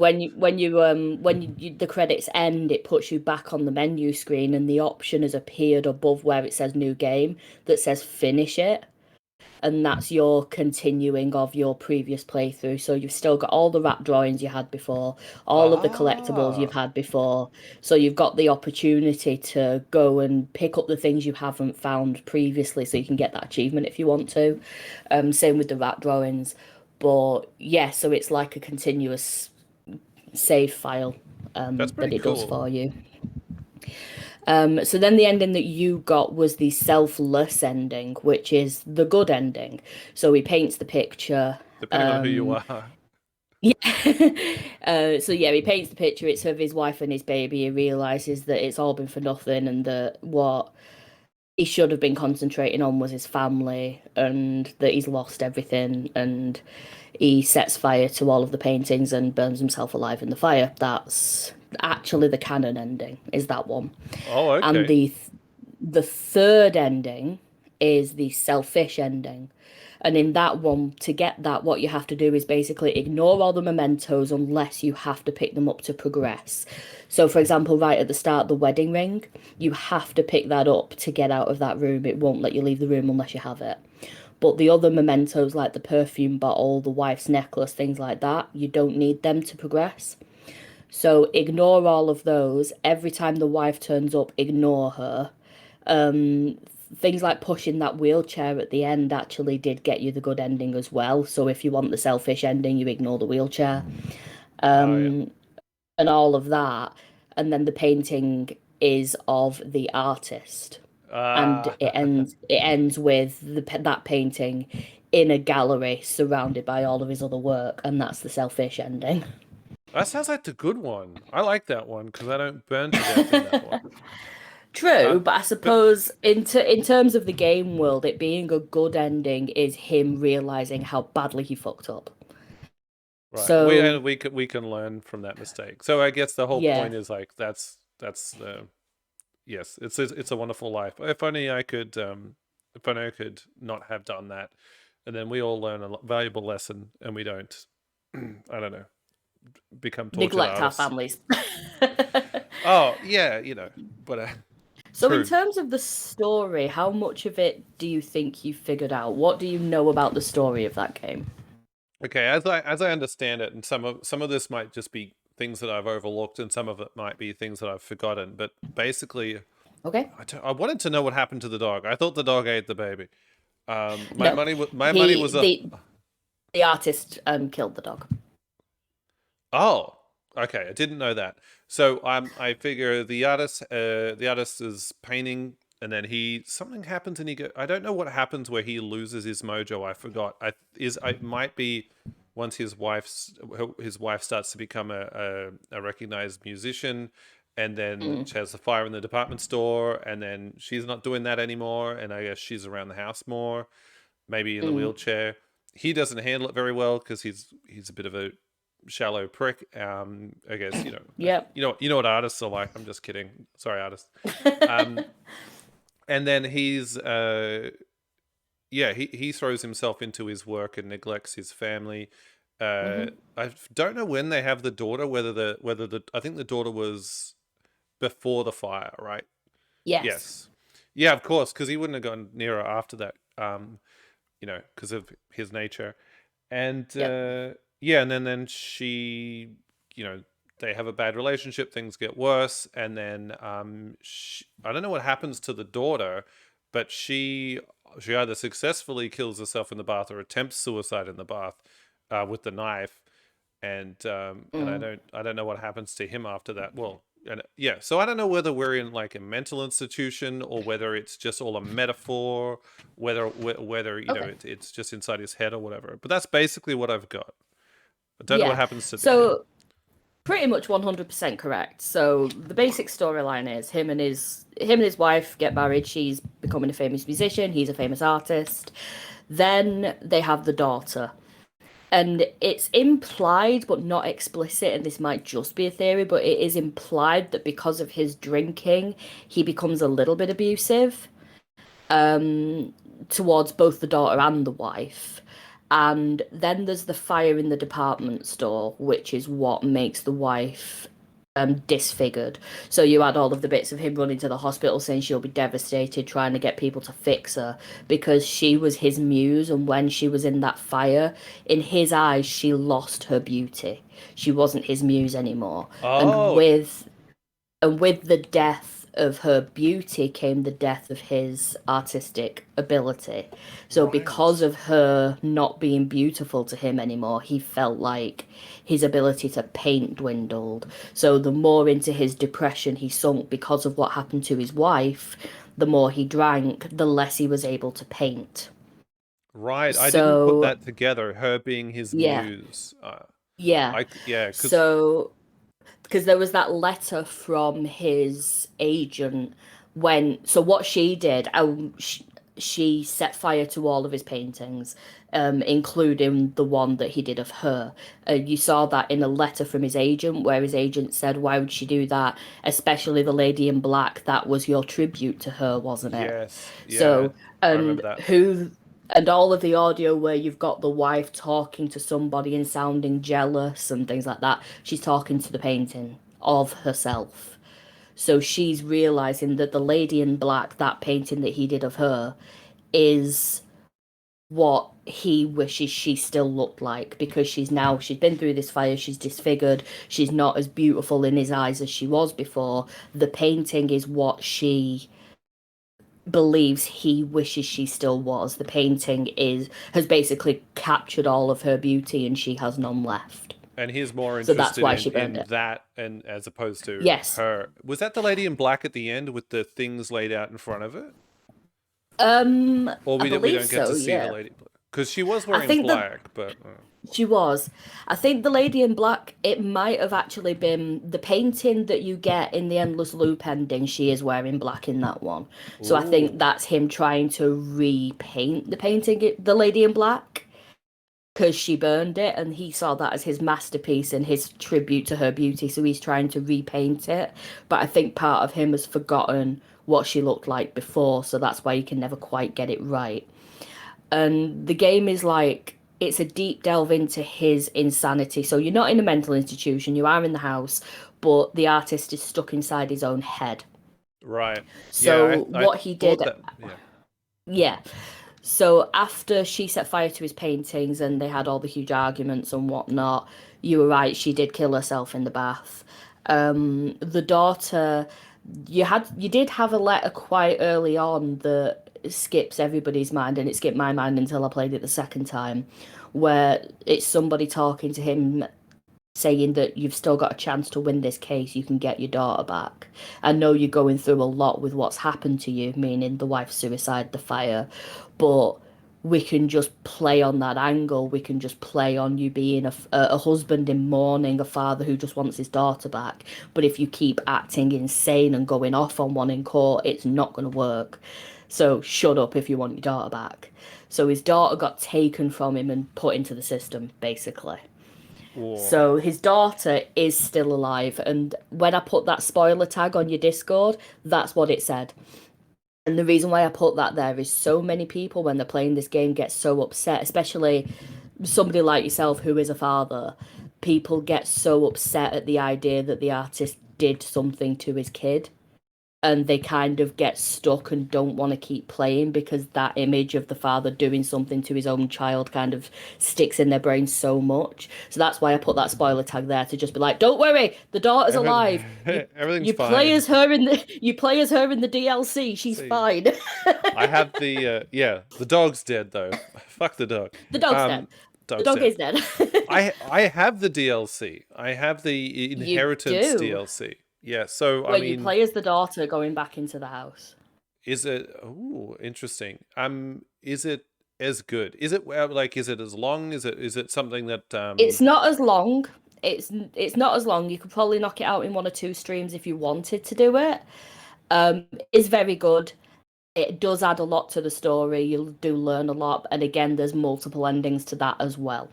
the credits end, it puts you back on the menu screen, and the option has appeared above where it says new game that says finish it. And that's your continuing of your previous playthrough. So you've still got all the wrap drawings you had before, all of the collectibles you've Ah, had before. So you've got the opportunity to go and pick up the things you haven't found previously, so you can get that achievement if you want to. Same with the wrap drawings. But yeah, so it's like a continuous save file that's that pretty it does cool. for you. So then the ending that you got was the selfless ending, which is the good ending. So he paints the picture. Depending on who you are. Yeah. So yeah, he paints the picture. It's of his wife and his baby. He realizes that it's all been for nothing, and that what he should have been concentrating on was his family, and that he's lost everything. And he sets fire to all of the paintings and burns himself alive in the fire. That's actually the canon ending. Is that one? Oh, And okay. the third ending is the selfish ending. And in that one, to get that, what you have to do is basically ignore all the mementos unless you have to pick them up to progress. So, for example, right at the start, the wedding ring, you have to pick that up to get out of that room. It won't let you leave the room unless you have it. But the other mementos, like the perfume bottle, the wife's necklace, things like that, you don't need them to progress. So ignore all of those. Every time the wife turns up, ignore her. Things like pushing that wheelchair at the end actually did get you the good ending as well. So if you want the selfish ending, you ignore the wheelchair Oh, yeah. and all of that. And then the painting is of the artist, and Ah, it ends with that painting in a gallery surrounded by all of his other work, and that's the selfish ending. that sounds like the good one. I like that one because I don't burn to death in that one. True, but I But suppose in terms of the game world, it being a good ending is him realizing how badly he fucked up. right, So we can learn from that mistake. So I guess the whole yeah, point is like that's the yes, it's a wonderful life. If only I could not have done that, and then we all learn a valuable lesson, and we don't, I don't know, become tortured neglect our artists. families. Oh yeah, but So in true. terms of the story, how much of it do you think you figured out? What do you know about the story of that game? Okay, as I understand it, and some of this might just be things that I've overlooked, and some of it might be things that I've forgotten. But basically, Okay. I wanted to know what happened to the dog. I thought the dog ate the baby. No, My money he was a the artist killed the dog. oh, okay. I didn't know that. So I figure the artist is painting, and then something happens, and I don't know what happens where he loses his mojo. I forgot. It might be once his wife starts to become a recognized musician, and then Mm, she has a fire in the department store, and then she's not doing that anymore, and I guess she's around the house more, maybe in the mm. wheelchair. He doesn't handle it very well because he's a bit of a shallow prick. I guess Yep. you know what artists are like. I'm just kidding. Sorry, artist. Um, and then he throws himself into his work and neglects his family. Hmm. I don't know when they have the daughter. Whether the I think the daughter was before the fire, right? Yes. Yes. Yeah, of course, because he wouldn't have gone near her after that. Because of his nature. And Yep. yeah, and then she, you know, they have a bad relationship. Things get worse, and then I don't know what happens to the daughter, but she either successfully kills herself in the bath or attempts suicide in the bath with the knife, and I don't know what happens to him after that. Well, and yeah, so I don't know whether we're in like a mental institution or whether it's just all a metaphor, whether you know it's just inside his head or whatever. But that's basically what I've got. I don't know what happens to the kid. So pretty much 100% correct. So the basic storyline is him and his wife get married. She's becoming a famous musician. He's a famous artist. Then they have the daughter. And it's implied but not explicit, and this might just be a theory, but it is implied that because of his drinking, he becomes a little bit abusive towards both the daughter and the wife. And then there's the fire in the department store, which is what makes the wife disfigured. So you had all of the bits of him running to the hospital saying she'll be devastated, trying to get people to fix her because she was his muse, and when she was in that fire, in his eyes she lost her beauty. She wasn't his muse anymore. Oh. And with the death of her beauty came the death of his artistic ability. So because of her not being beautiful to him anymore, he felt like his ability to paint dwindled. So the more into his depression he sunk because of what happened to his wife, the more he drank, the less he was able to paint. Right, I didn't put that together, her being his muse. So because there was that letter from his agent what she did, she set fire to all of his paintings, including the one that he did of her. You saw that in a letter from his agent, where his agent said, why would she do that? Especially the lady in black, that was your tribute to her, wasn't it? Yes. Yeah, so, I remember that. And all of the audio where you've got the wife talking to somebody and sounding jealous and things like that, she's talking to the painting of herself. So she's realizing that the lady in black, that painting that he did of her, is what he wishes she still looked like, because she's been through this fire, she's disfigured, she's not as beautiful in his eyes as she was before. The painting is what she believes he wishes she still was. The painting has basically captured all of her beauty and she has none left. And he's more interested that's why she burned it. That, and as opposed to her. Was that the lady in black at the end with the things laid out in front of it? Or we don't get to see the lady, because she was wearing black, but she was. I think the lady in black, it might have actually been the painting that you get in the Endless Loop ending. She is wearing black in that one. So I think that's him trying to repaint the painting, the lady in black, because she burned it, and he saw that as his masterpiece and his tribute to her beauty. So he's trying to repaint it. But I think part of him has forgotten what she looked like before, so that's why he can never quite get it right. And the game is like, it's a deep delve into his insanity. So you're not in a mental institution, you are in the house, but the artist is stuck inside his own head. Right. So what he did... Yeah. So after she set fire to his paintings and they had all the huge arguments and whatnot, you were right, she did kill herself in the bath. The daughter... You did have a letter quite early on that skips everybody's mind, and it skipped my mind until I played it the second time, where it's somebody talking to him saying that you've still got a chance to win this case, you can get your daughter back. I know you're going through a lot with what's happened to you, meaning the wife's suicide, the fire, but we can just play on that angle. We can just play on you being a husband in mourning, a father who just wants his daughter back. But if you keep acting insane and going off on one in court, it's not going to work. So shut up if you want your daughter back. So his daughter got taken from him and put into the system, basically. Whoa. So his daughter is still alive. And when I put that spoiler tag on your Discord, that's what it said. And the reason why I put that there is so many people, when they're playing this game, get so upset, especially somebody like yourself who is a father. People get so upset at the idea that the artist did something to his kid, and they kind of get stuck and don't want to keep playing because that image of the father doing something to his own child kind of sticks in their brain so much. So that's why I put that spoiler tag there, to just be like, don't worry, the daughter's alive. Everything's fine. You play as her in the DLC. She's fine. I have the the dog's dead though. Fuck the dog. The dog's dead. The dog is dead. I have the DLC. I have the You Inheritance do. DLC. Yeah, so Where you play as the daughter going back into the house. is it? Oh, interesting. Is it as good? Is it like? Is it as long? Is it something that? It's not as long. It's not as long. You could probably knock it out in 1 or 2 streams if you wanted to do it. It's very good. It does add a lot to the story. You do learn a lot, and again, there's multiple endings to that as well.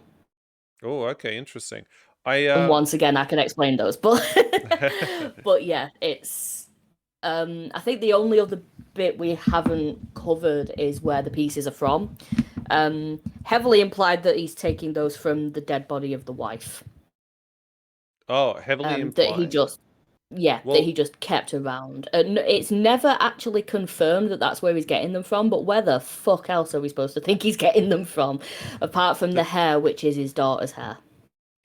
Oh, okay, interesting. And once again, I can explain those, but but yeah, it's. I think the only other bit we haven't covered is where the pieces are from. Heavily implied that he's taking those from the dead body of the wife. Oh, heavily implied. That he just, that he just kept around. It's never actually confirmed that that's where he's getting them from. But where the fuck else are we supposed to think he's getting them from, apart from the hair, which is his daughter's hair?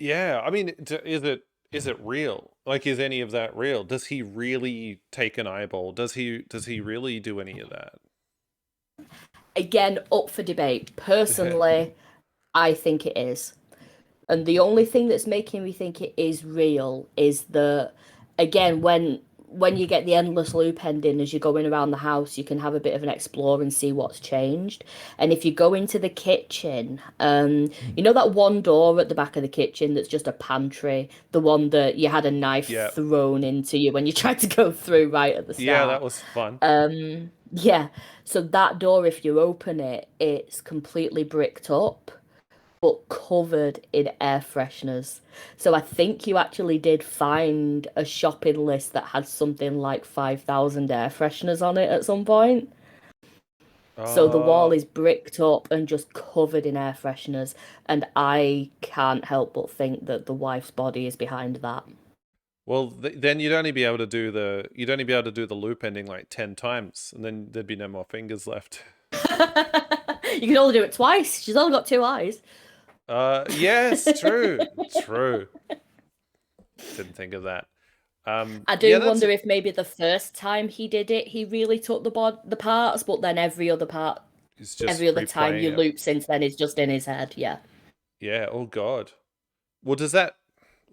Yeah, I mean, is it real? Like, is any of that real? Does he really take an eyeball? Does he really do any of that? Again, up for debate. Personally, I think it is. And the only thing that's making me think it is real is that, again, when you get the endless loop ending as you're going around the house, you can have a bit of an explore and see what's changed. And if you go into the kitchen, you know that one door at the back of the kitchen that's just a pantry, the one that you had a knife thrown into you when you tried to go through right at the start. Yeah, that was fun. Yeah. So that door, if you open it, it's completely bricked up, but covered in air fresheners. So I think you actually did find a shopping list that had something like 5,000 air fresheners on it at some point. So the wall is bricked up and just covered in air fresheners, and I can't help but think that the wife's body is behind that. Well, then you'd only be able to do the loop ending like 10 times, and then there'd be no more fingers left. You can only do it twice. She's only got 2 eyes. Yes, true. Didn't think of that. I do wonder if maybe the first time he did it, he really took the parts, but then every other part, every other time you loop since then is just in his head. Yeah. Yeah. Oh God. Well, does that?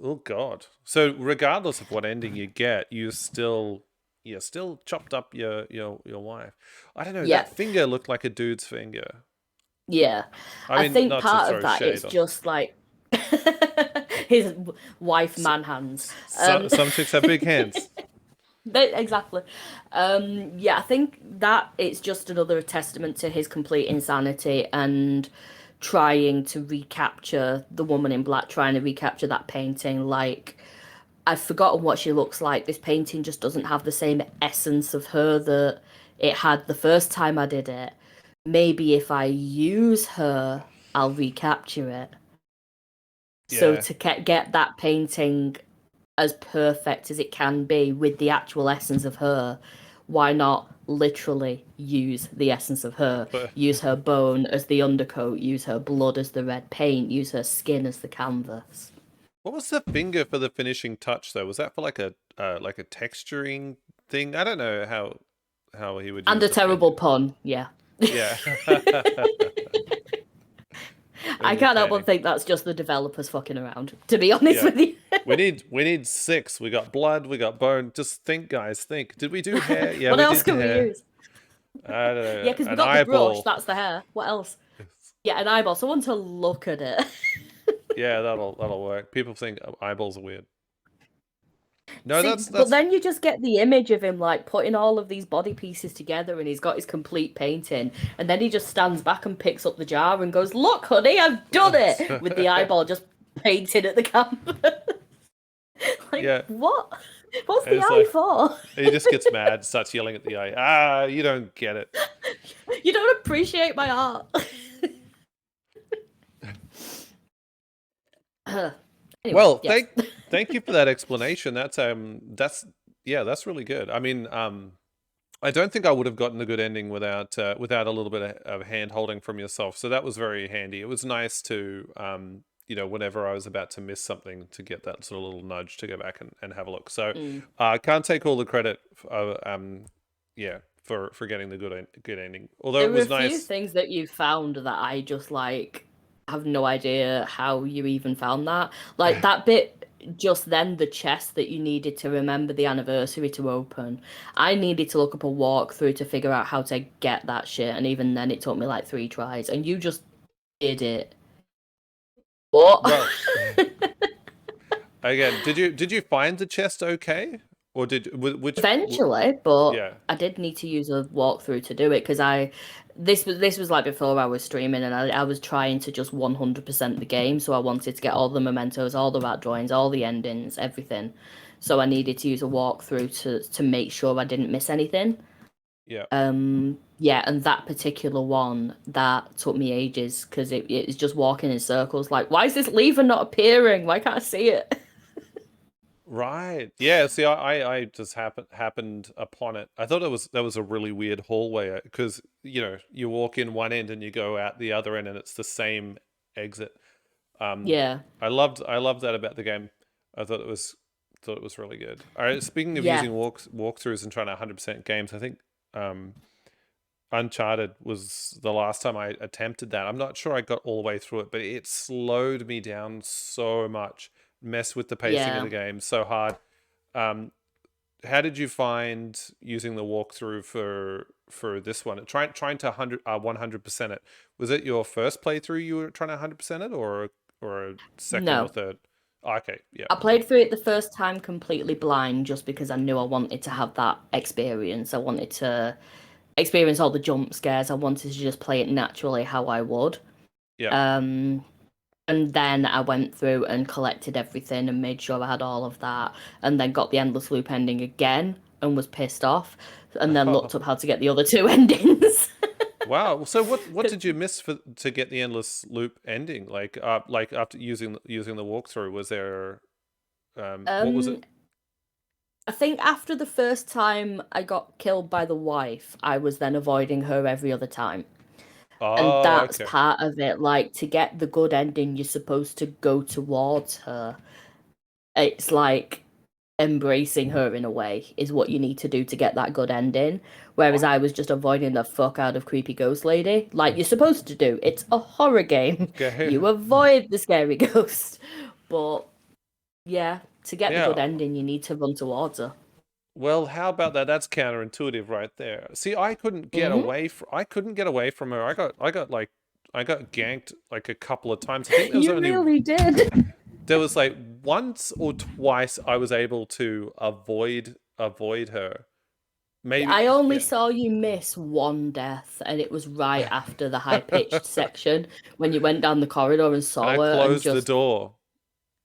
Oh God. So regardless of what ending you get, you still chopped up your wife. I don't know. Yeah. That finger looked like a dude's finger. Yeah. I mean, think not to part throw of that shade is on. just like his wife man hands. Some chicks have big hands. Exactly. Yeah, I think that it's just another testament to his complete insanity and trying to recapture the woman in black, trying to recapture that painting. Like, I've forgotten what she looks like. This painting just doesn't have the same essence of her that it had the first time I did it. Maybe if I use her, I'll recapture it. Yeah. So to get that painting as perfect as it can be with the actual essence of her, why not literally use the essence of her? Use her bone as the undercoat, use her blood as the red paint, use her skin as the canvas. What was the finger for the finishing touch though? Was that for like a texturing thing? I don't know how he would use And a terrible finger. pun, yeah. Yeah. I can't help but think that's just the developers fucking around, to be honest with you. we need 6. We got blood, we got bone. Just think, guys, think. Did we do hair? Yeah, what we else did can hair. we use? I don't know. Yeah, because we An got the eyeball. brush, that's the hair. What else? Yeah, an eyeball. Someone to look at it. Yeah, that'll work. People think eyeballs are weird. No, See, that's but then you just get the image of him like putting all of these body pieces together, and he's got his complete painting, and then he just stands back and picks up the jar and goes, "Look, honey, I've done it!" with the eyeball just painted at the canvas. What? What's the eye for? He just gets mad, starts yelling at the eye. Ah, you don't get it. You don't appreciate my art. Anyway, well, yes. thank you for that explanation. That's really good. I mean, I don't think I would have gotten a good ending without a little bit of hand holding from yourself. So that was very handy. It was nice to whenever I was about to miss something, to get that sort of little nudge to go back and have a look. So I can't take all the credit for getting the good ending. Although there it was were a nice. few things that you found that I just like have no idea how you even found that. Like that bit just then, the chest that you needed to remember the anniversary to open. I needed to look up a walkthrough to figure out how to get that shit, and even then it took me like 3 tries, and you just did it. What? Well, again, did you find the chest okay, or which? Eventually, but Yeah, I did need to use a walkthrough to do it because this was like before I was streaming, and I was trying to just 100% the game, so I wanted to get all the mementos, all the rat drawings, all the endings, everything. So I needed to use a walkthrough to make sure I didn't miss anything. yeah. Yeah, and that particular one that took me ages because it's just walking in circles. Like, why is this lever not appearing? Why can't I see it? Right. Yeah. See, I just happened upon it. I thought that was a really weird hallway because you walk in one end and you go out the other end and it's the same exit. Um, Yeah. I loved that about the game. I thought it was really good. All right. Speaking of Yeah. using walkthroughs and trying to 100% games, I think Uncharted was the last time I attempted that. I'm not sure I got all the way through it, but it slowed me down so much, messed with the pacing of Yeah. the game so hard. Um, how did you find using the walkthrough for this one? Trying to 100% it. Was it your first playthrough you were trying to 100% it, or a second or No. third? Oh, okay, yeah, I played through it the first time completely blind just because I knew I wanted to have that experience. I wanted to experience all the jump scares. I wanted to just play it naturally how I would. yeah. Um, and then I went through and collected everything and made sure I had all of that, and then got the endless loop ending again and was pissed off, and then looked up how to get the other two endings. Wow. So what did you miss to get the endless loop ending? Like after using the walkthrough, was there what was it? Um, I think after the first time I got killed by the wife, I was then avoiding her every other time. And Oh, that's okay. part of it. Like, to get the good ending, you're supposed to go towards her. It's like embracing her in a way, is what you need to do to get that good ending. Whereas I was just avoiding the fuck out of creepy ghost lady, like you're supposed to do. It's a horror game. Okay. You avoid the scary ghost. But yeah, to get the Yeah. good ending, you need to run towards her. Well, how about that? That's counterintuitive right there. See, Hmm. I couldn't get away from her. I got ganked like a couple of times. I think You really did. there was like once or twice I was able to avoid her. Maybe, I only yeah. saw you miss one death, and it was right after the high pitched section when you went down the corridor and And I saw her and closed the just door.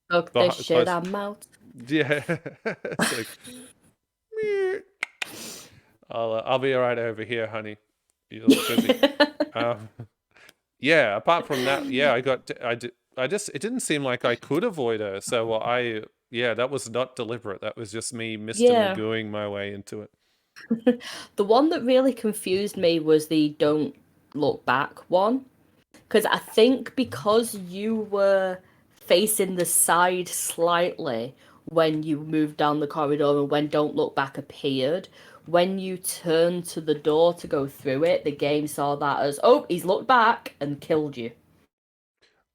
took the shit Closed. I'm out. Yeah. It's like, "Meh." I'll be all right over here, honey. You look busy. Um, yeah. Apart from that, yeah, I did. I just it didn't seem like I could avoid her. So yeah, that was not deliberate. That was just me Mr. Yeah. Magooing my way into it. The one that really confused me was the don't look back one. Because I think because you were facing the side slightly when you moved down the corridor and when Don't Look Back appeared, when you turned to the door to go through it, the game saw that as, oh, he's looked back and killed you.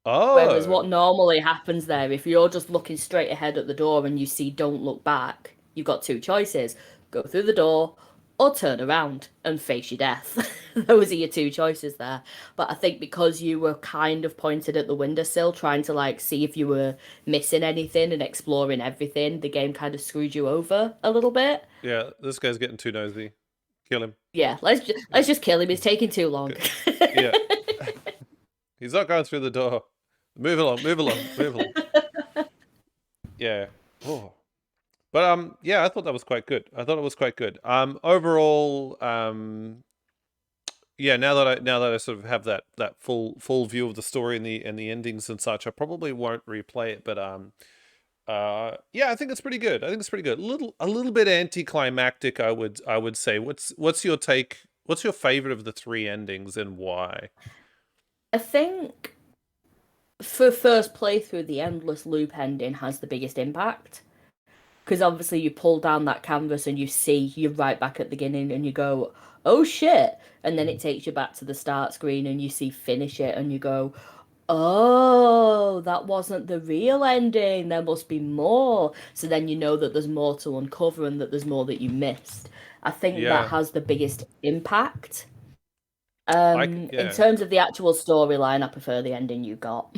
Whereas Oh, what normally happens there, if you're just looking straight ahead at the door and you see don't look back, you've got two choices. Go through the door or turn around and face your death. Those are your two choices there. But I think because you were kind of pointed at the windowsill trying to like see if you were missing anything and exploring everything, the game kind of screwed you over a little bit. yeah. This guy's getting too nosy. Kill him. Yeah, let's just kill him. He's taking too long. Good. Yeah. He's not going through the door. Move along. Move along. Move along. Yeah. Oh. But yeah, I thought that was quite good. I thought it was quite good. Overall, yeah, now that I sort of have that full view of the story and the endings and such, I probably won't replay it, but yeah, I think it's pretty good. I think it's pretty good. A little bit anticlimactic, I would say. What's your take? What's your favorite of the three endings and why? I think for first playthrough, the endless loop ending has the biggest impact. Because obviously you pull down that canvas and you see you're right back at the beginning and you go, oh shit. And then it takes you back to the start screen and you see finish it and you go, oh, that wasn't the real ending. There must be more. So then you know that there's more to uncover and that there's more that you missed. I think that Yeah, has the biggest impact. In yeah. terms of the actual storyline, I prefer the ending you got.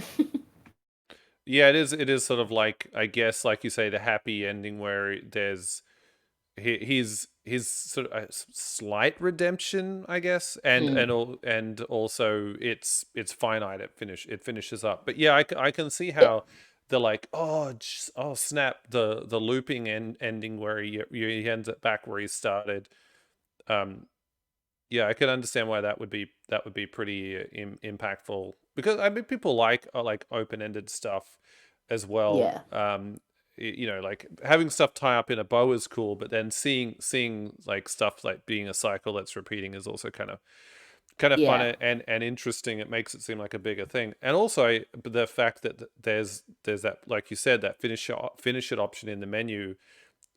Yeah, it is. It is sort of like, I guess, like you say, the happy ending where there's he's sort of a slight redemption, I guess, Mm, and also it's finite. It finishes up. But yeah, I can see yeah, how they're like, oh, oh snap, the looping ending where he ends up back where he started. Um, yeah, I could understand why that would be pretty impactful, because I mean people like open ended stuff as well. yeah, You know, like having stuff tie up in a bow is cool, but then seeing like stuff like being a cycle that's repeating is also kind of fun yeah, and interesting. It makes it seem like a bigger thing, and also the fact that there's that, like you said, that finish it option in the menu.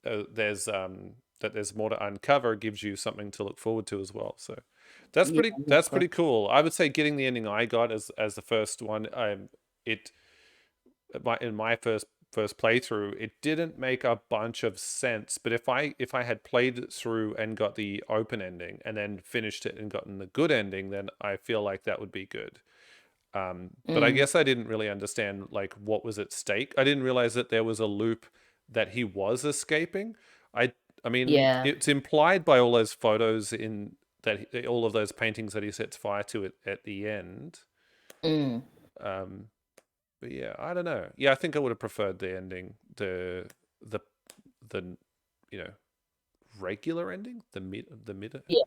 There's that there's more to uncover gives you something to look forward to as well. So yeah, that's exactly. pretty cool. I would say getting the ending I got as the first one, it in my first playthrough, it didn't make a bunch of sense. But if I had played it through and got the open ending and then finished it and gotten the good ending, then I feel like that would be good. But I Mm, guess I didn't really understand like what was at stake. I didn't realize that there was a loop that he was escaping. I I mean, yeah. it's implied by all those photos in that all of those paintings that he sets fire to at the end. Mm. Um, but yeah, I don't know. Yeah, I think I would have preferred the ending, the the you know regular ending, the mid. Yeah.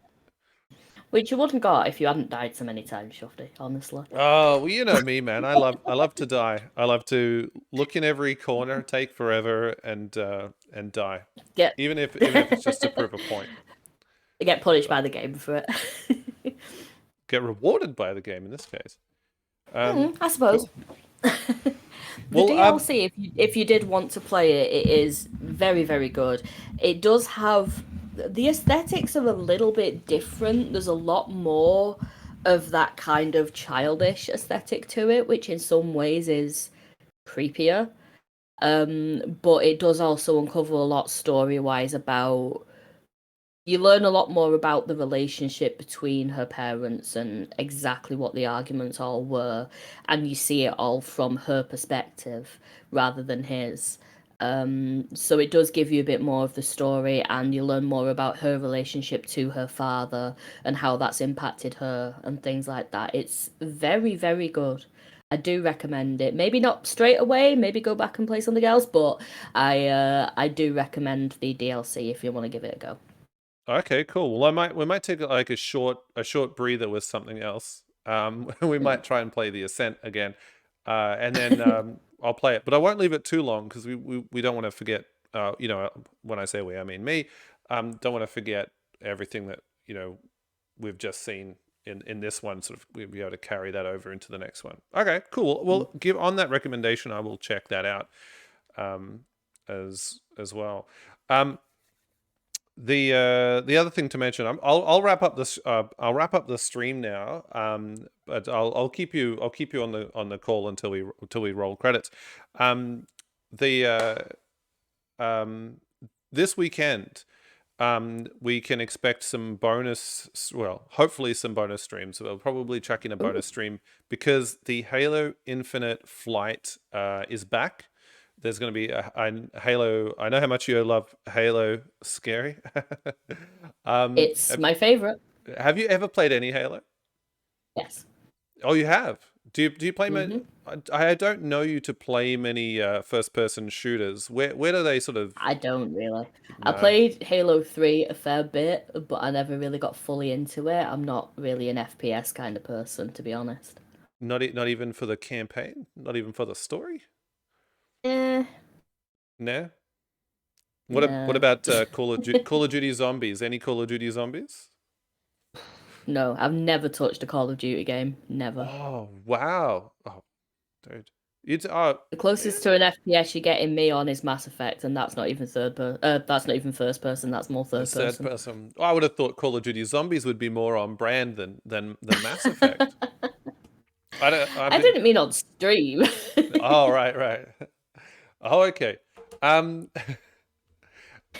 Which you wouldn't got if you hadn't died so many times, Shofty, honestly. Oh, well, you know me, man. I love to die. I love to look in every corner, take forever, and die, Get even if it's just to prove a point. get punished So by the game for it. get rewarded by the game in this case. Um, I suppose. cool. The Well, DLC, if you did want to play it, it is very, very good. It does have the aesthetics are a little bit different. There's a lot more of that kind of childish aesthetic to it, which in some ways is creepier. But it does also uncover a lot story wise about you learn a lot more about the relationship between her parents and exactly what the arguments all were, and you see it all from her perspective rather than his. So it does give you a bit more of the story, and you learn more about her relationship to her father and how that's impacted her and things like that. It's very, very good. I do recommend it. Maybe not straight away, maybe go back and play something else, but I do recommend the DLC if you want to give it a go. okay, cool. Well, we might take like a short breather with something else. We Mm. might try and play the Ascent again, and then I'll play it, but I won't leave it too long because we don't want to forget. You know, when I say we, I mean me. Don't want to forget everything that we've just seen in this one. Sort of, we'll be able to carry that over into the next one. Okay, cool. Well, give on that recommendation. I will check that out um, as well. Um, the other thing to mention, I'll wrap up this I'll wrap up the stream now. But I'll keep you on the call until we roll credits. Um, the This weekend, we can expect some bonus, well, hopefully some bonus streams. We'll probably chuck in a Ooh. bonus stream because the Halo Infinite flight is back. There's going to be a Halo. I know how much you love Halo. Scary. It's my favorite. Have you ever played any Halo? Yes. Oh, you have. Do you play many? Hmm. I don't know you to play many first person shooters. Where do they sort of I don't really. I no? played Halo 3 a fair bit, but I never really got fully into it. I'm not really an FPS kind of person, to be honest. Not even for the campaign. Not even for the story. Eh, No. What nah. about Call of Duty Zombies? Any Call of Duty Zombies? No, I've never touched a Call of Duty game. Never. Oh wow! Oh, dude, it's oh The closest to an FPS you get in me on is Mass Effect, and that's not even that's not even first person. That's more third third person. person. I would have thought Call of Duty Zombies would be more on brand than Mass Effect. I didn't mean on stream. Oh, right. Oh, okay. Um,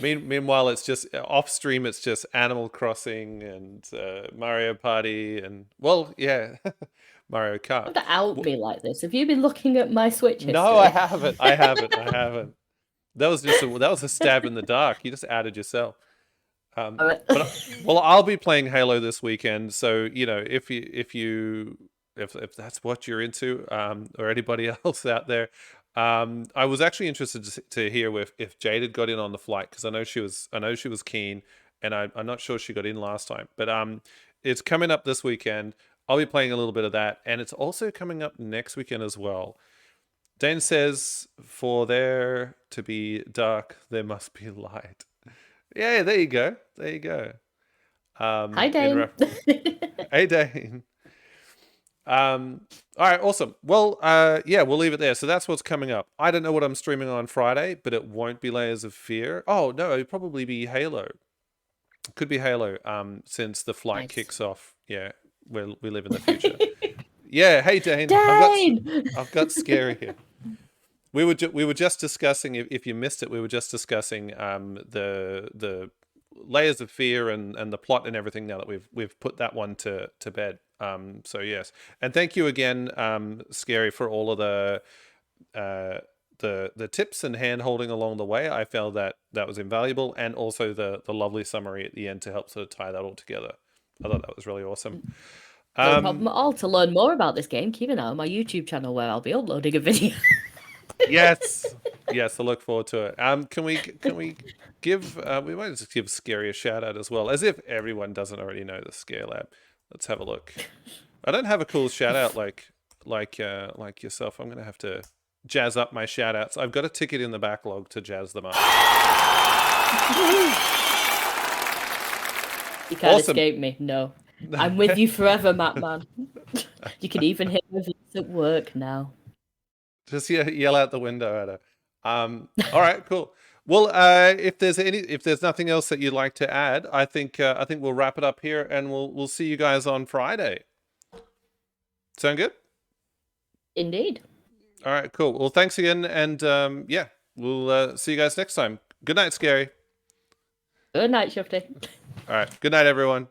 meanwhile, it's just off stream. It's just Animal Crossing and Mario Party and yeah, Mario Kart. Don't out me like this. Have you been looking at my Switch history? No, I haven't. I haven't. That was a stab in the dark. You just outed yourself. But well, I'll be playing Halo this weekend. So if that's what you're into, or anybody else out there, I was actually interested to hear if Jade had got in on the flight, because I know she was keen, and I'm not sure she got in last time. But it's coming up this weekend. I'll be playing a little bit of that, and it's also coming up next weekend as well. Dane says, "For there to be dark, there must be light." Yeah, there you go. Hi, Dane. Hey, Dane. All right, awesome. Well, yeah, we'll leave it there. So that's what's coming up. I don't know what I'm streaming on Friday, but it won't be Layers of Fear. Oh no, it'll probably be Halo. Could be Halo. Since the flight kicks off. Yeah, we live in the future. Yeah. Hey, Dane. I've got Scary here. We were just discussing, if you missed it, we were just discussing the Layers of Fear and the plot and everything, now that we've put that one to bed. So yes, and thank you again, Scary, for all of the tips and hand holding along the way. I felt that was invaluable, and also the lovely summary at the end to help sort of tie that all together. I thought that was really awesome. No problem at all. To learn more about this game, keep an eye on my YouTube channel where I'll be uploading a video. Yes, I look forward to it. Can we give we might just give Scary a shout out as well, as if everyone doesn't already know the Scare Lab. Let's have a look. I don't have a cool shout out like yourself. I'm gonna have to jazz up my shout outs. I've got a ticket in the backlog to jazz them up. You can't escape me. No, I'm with you forever, Matman. You can even hit me at work now. Just yell out the window at her. All right, cool. Well, if there's nothing else that you'd like to add, I think we'll wrap it up here, and we'll see you guys on Friday. Sound good? Indeed. All right, cool. Well, thanks again, and yeah, we'll see you guys next time. Good night, Scary. Good night, Shufty. All right. Good night, everyone.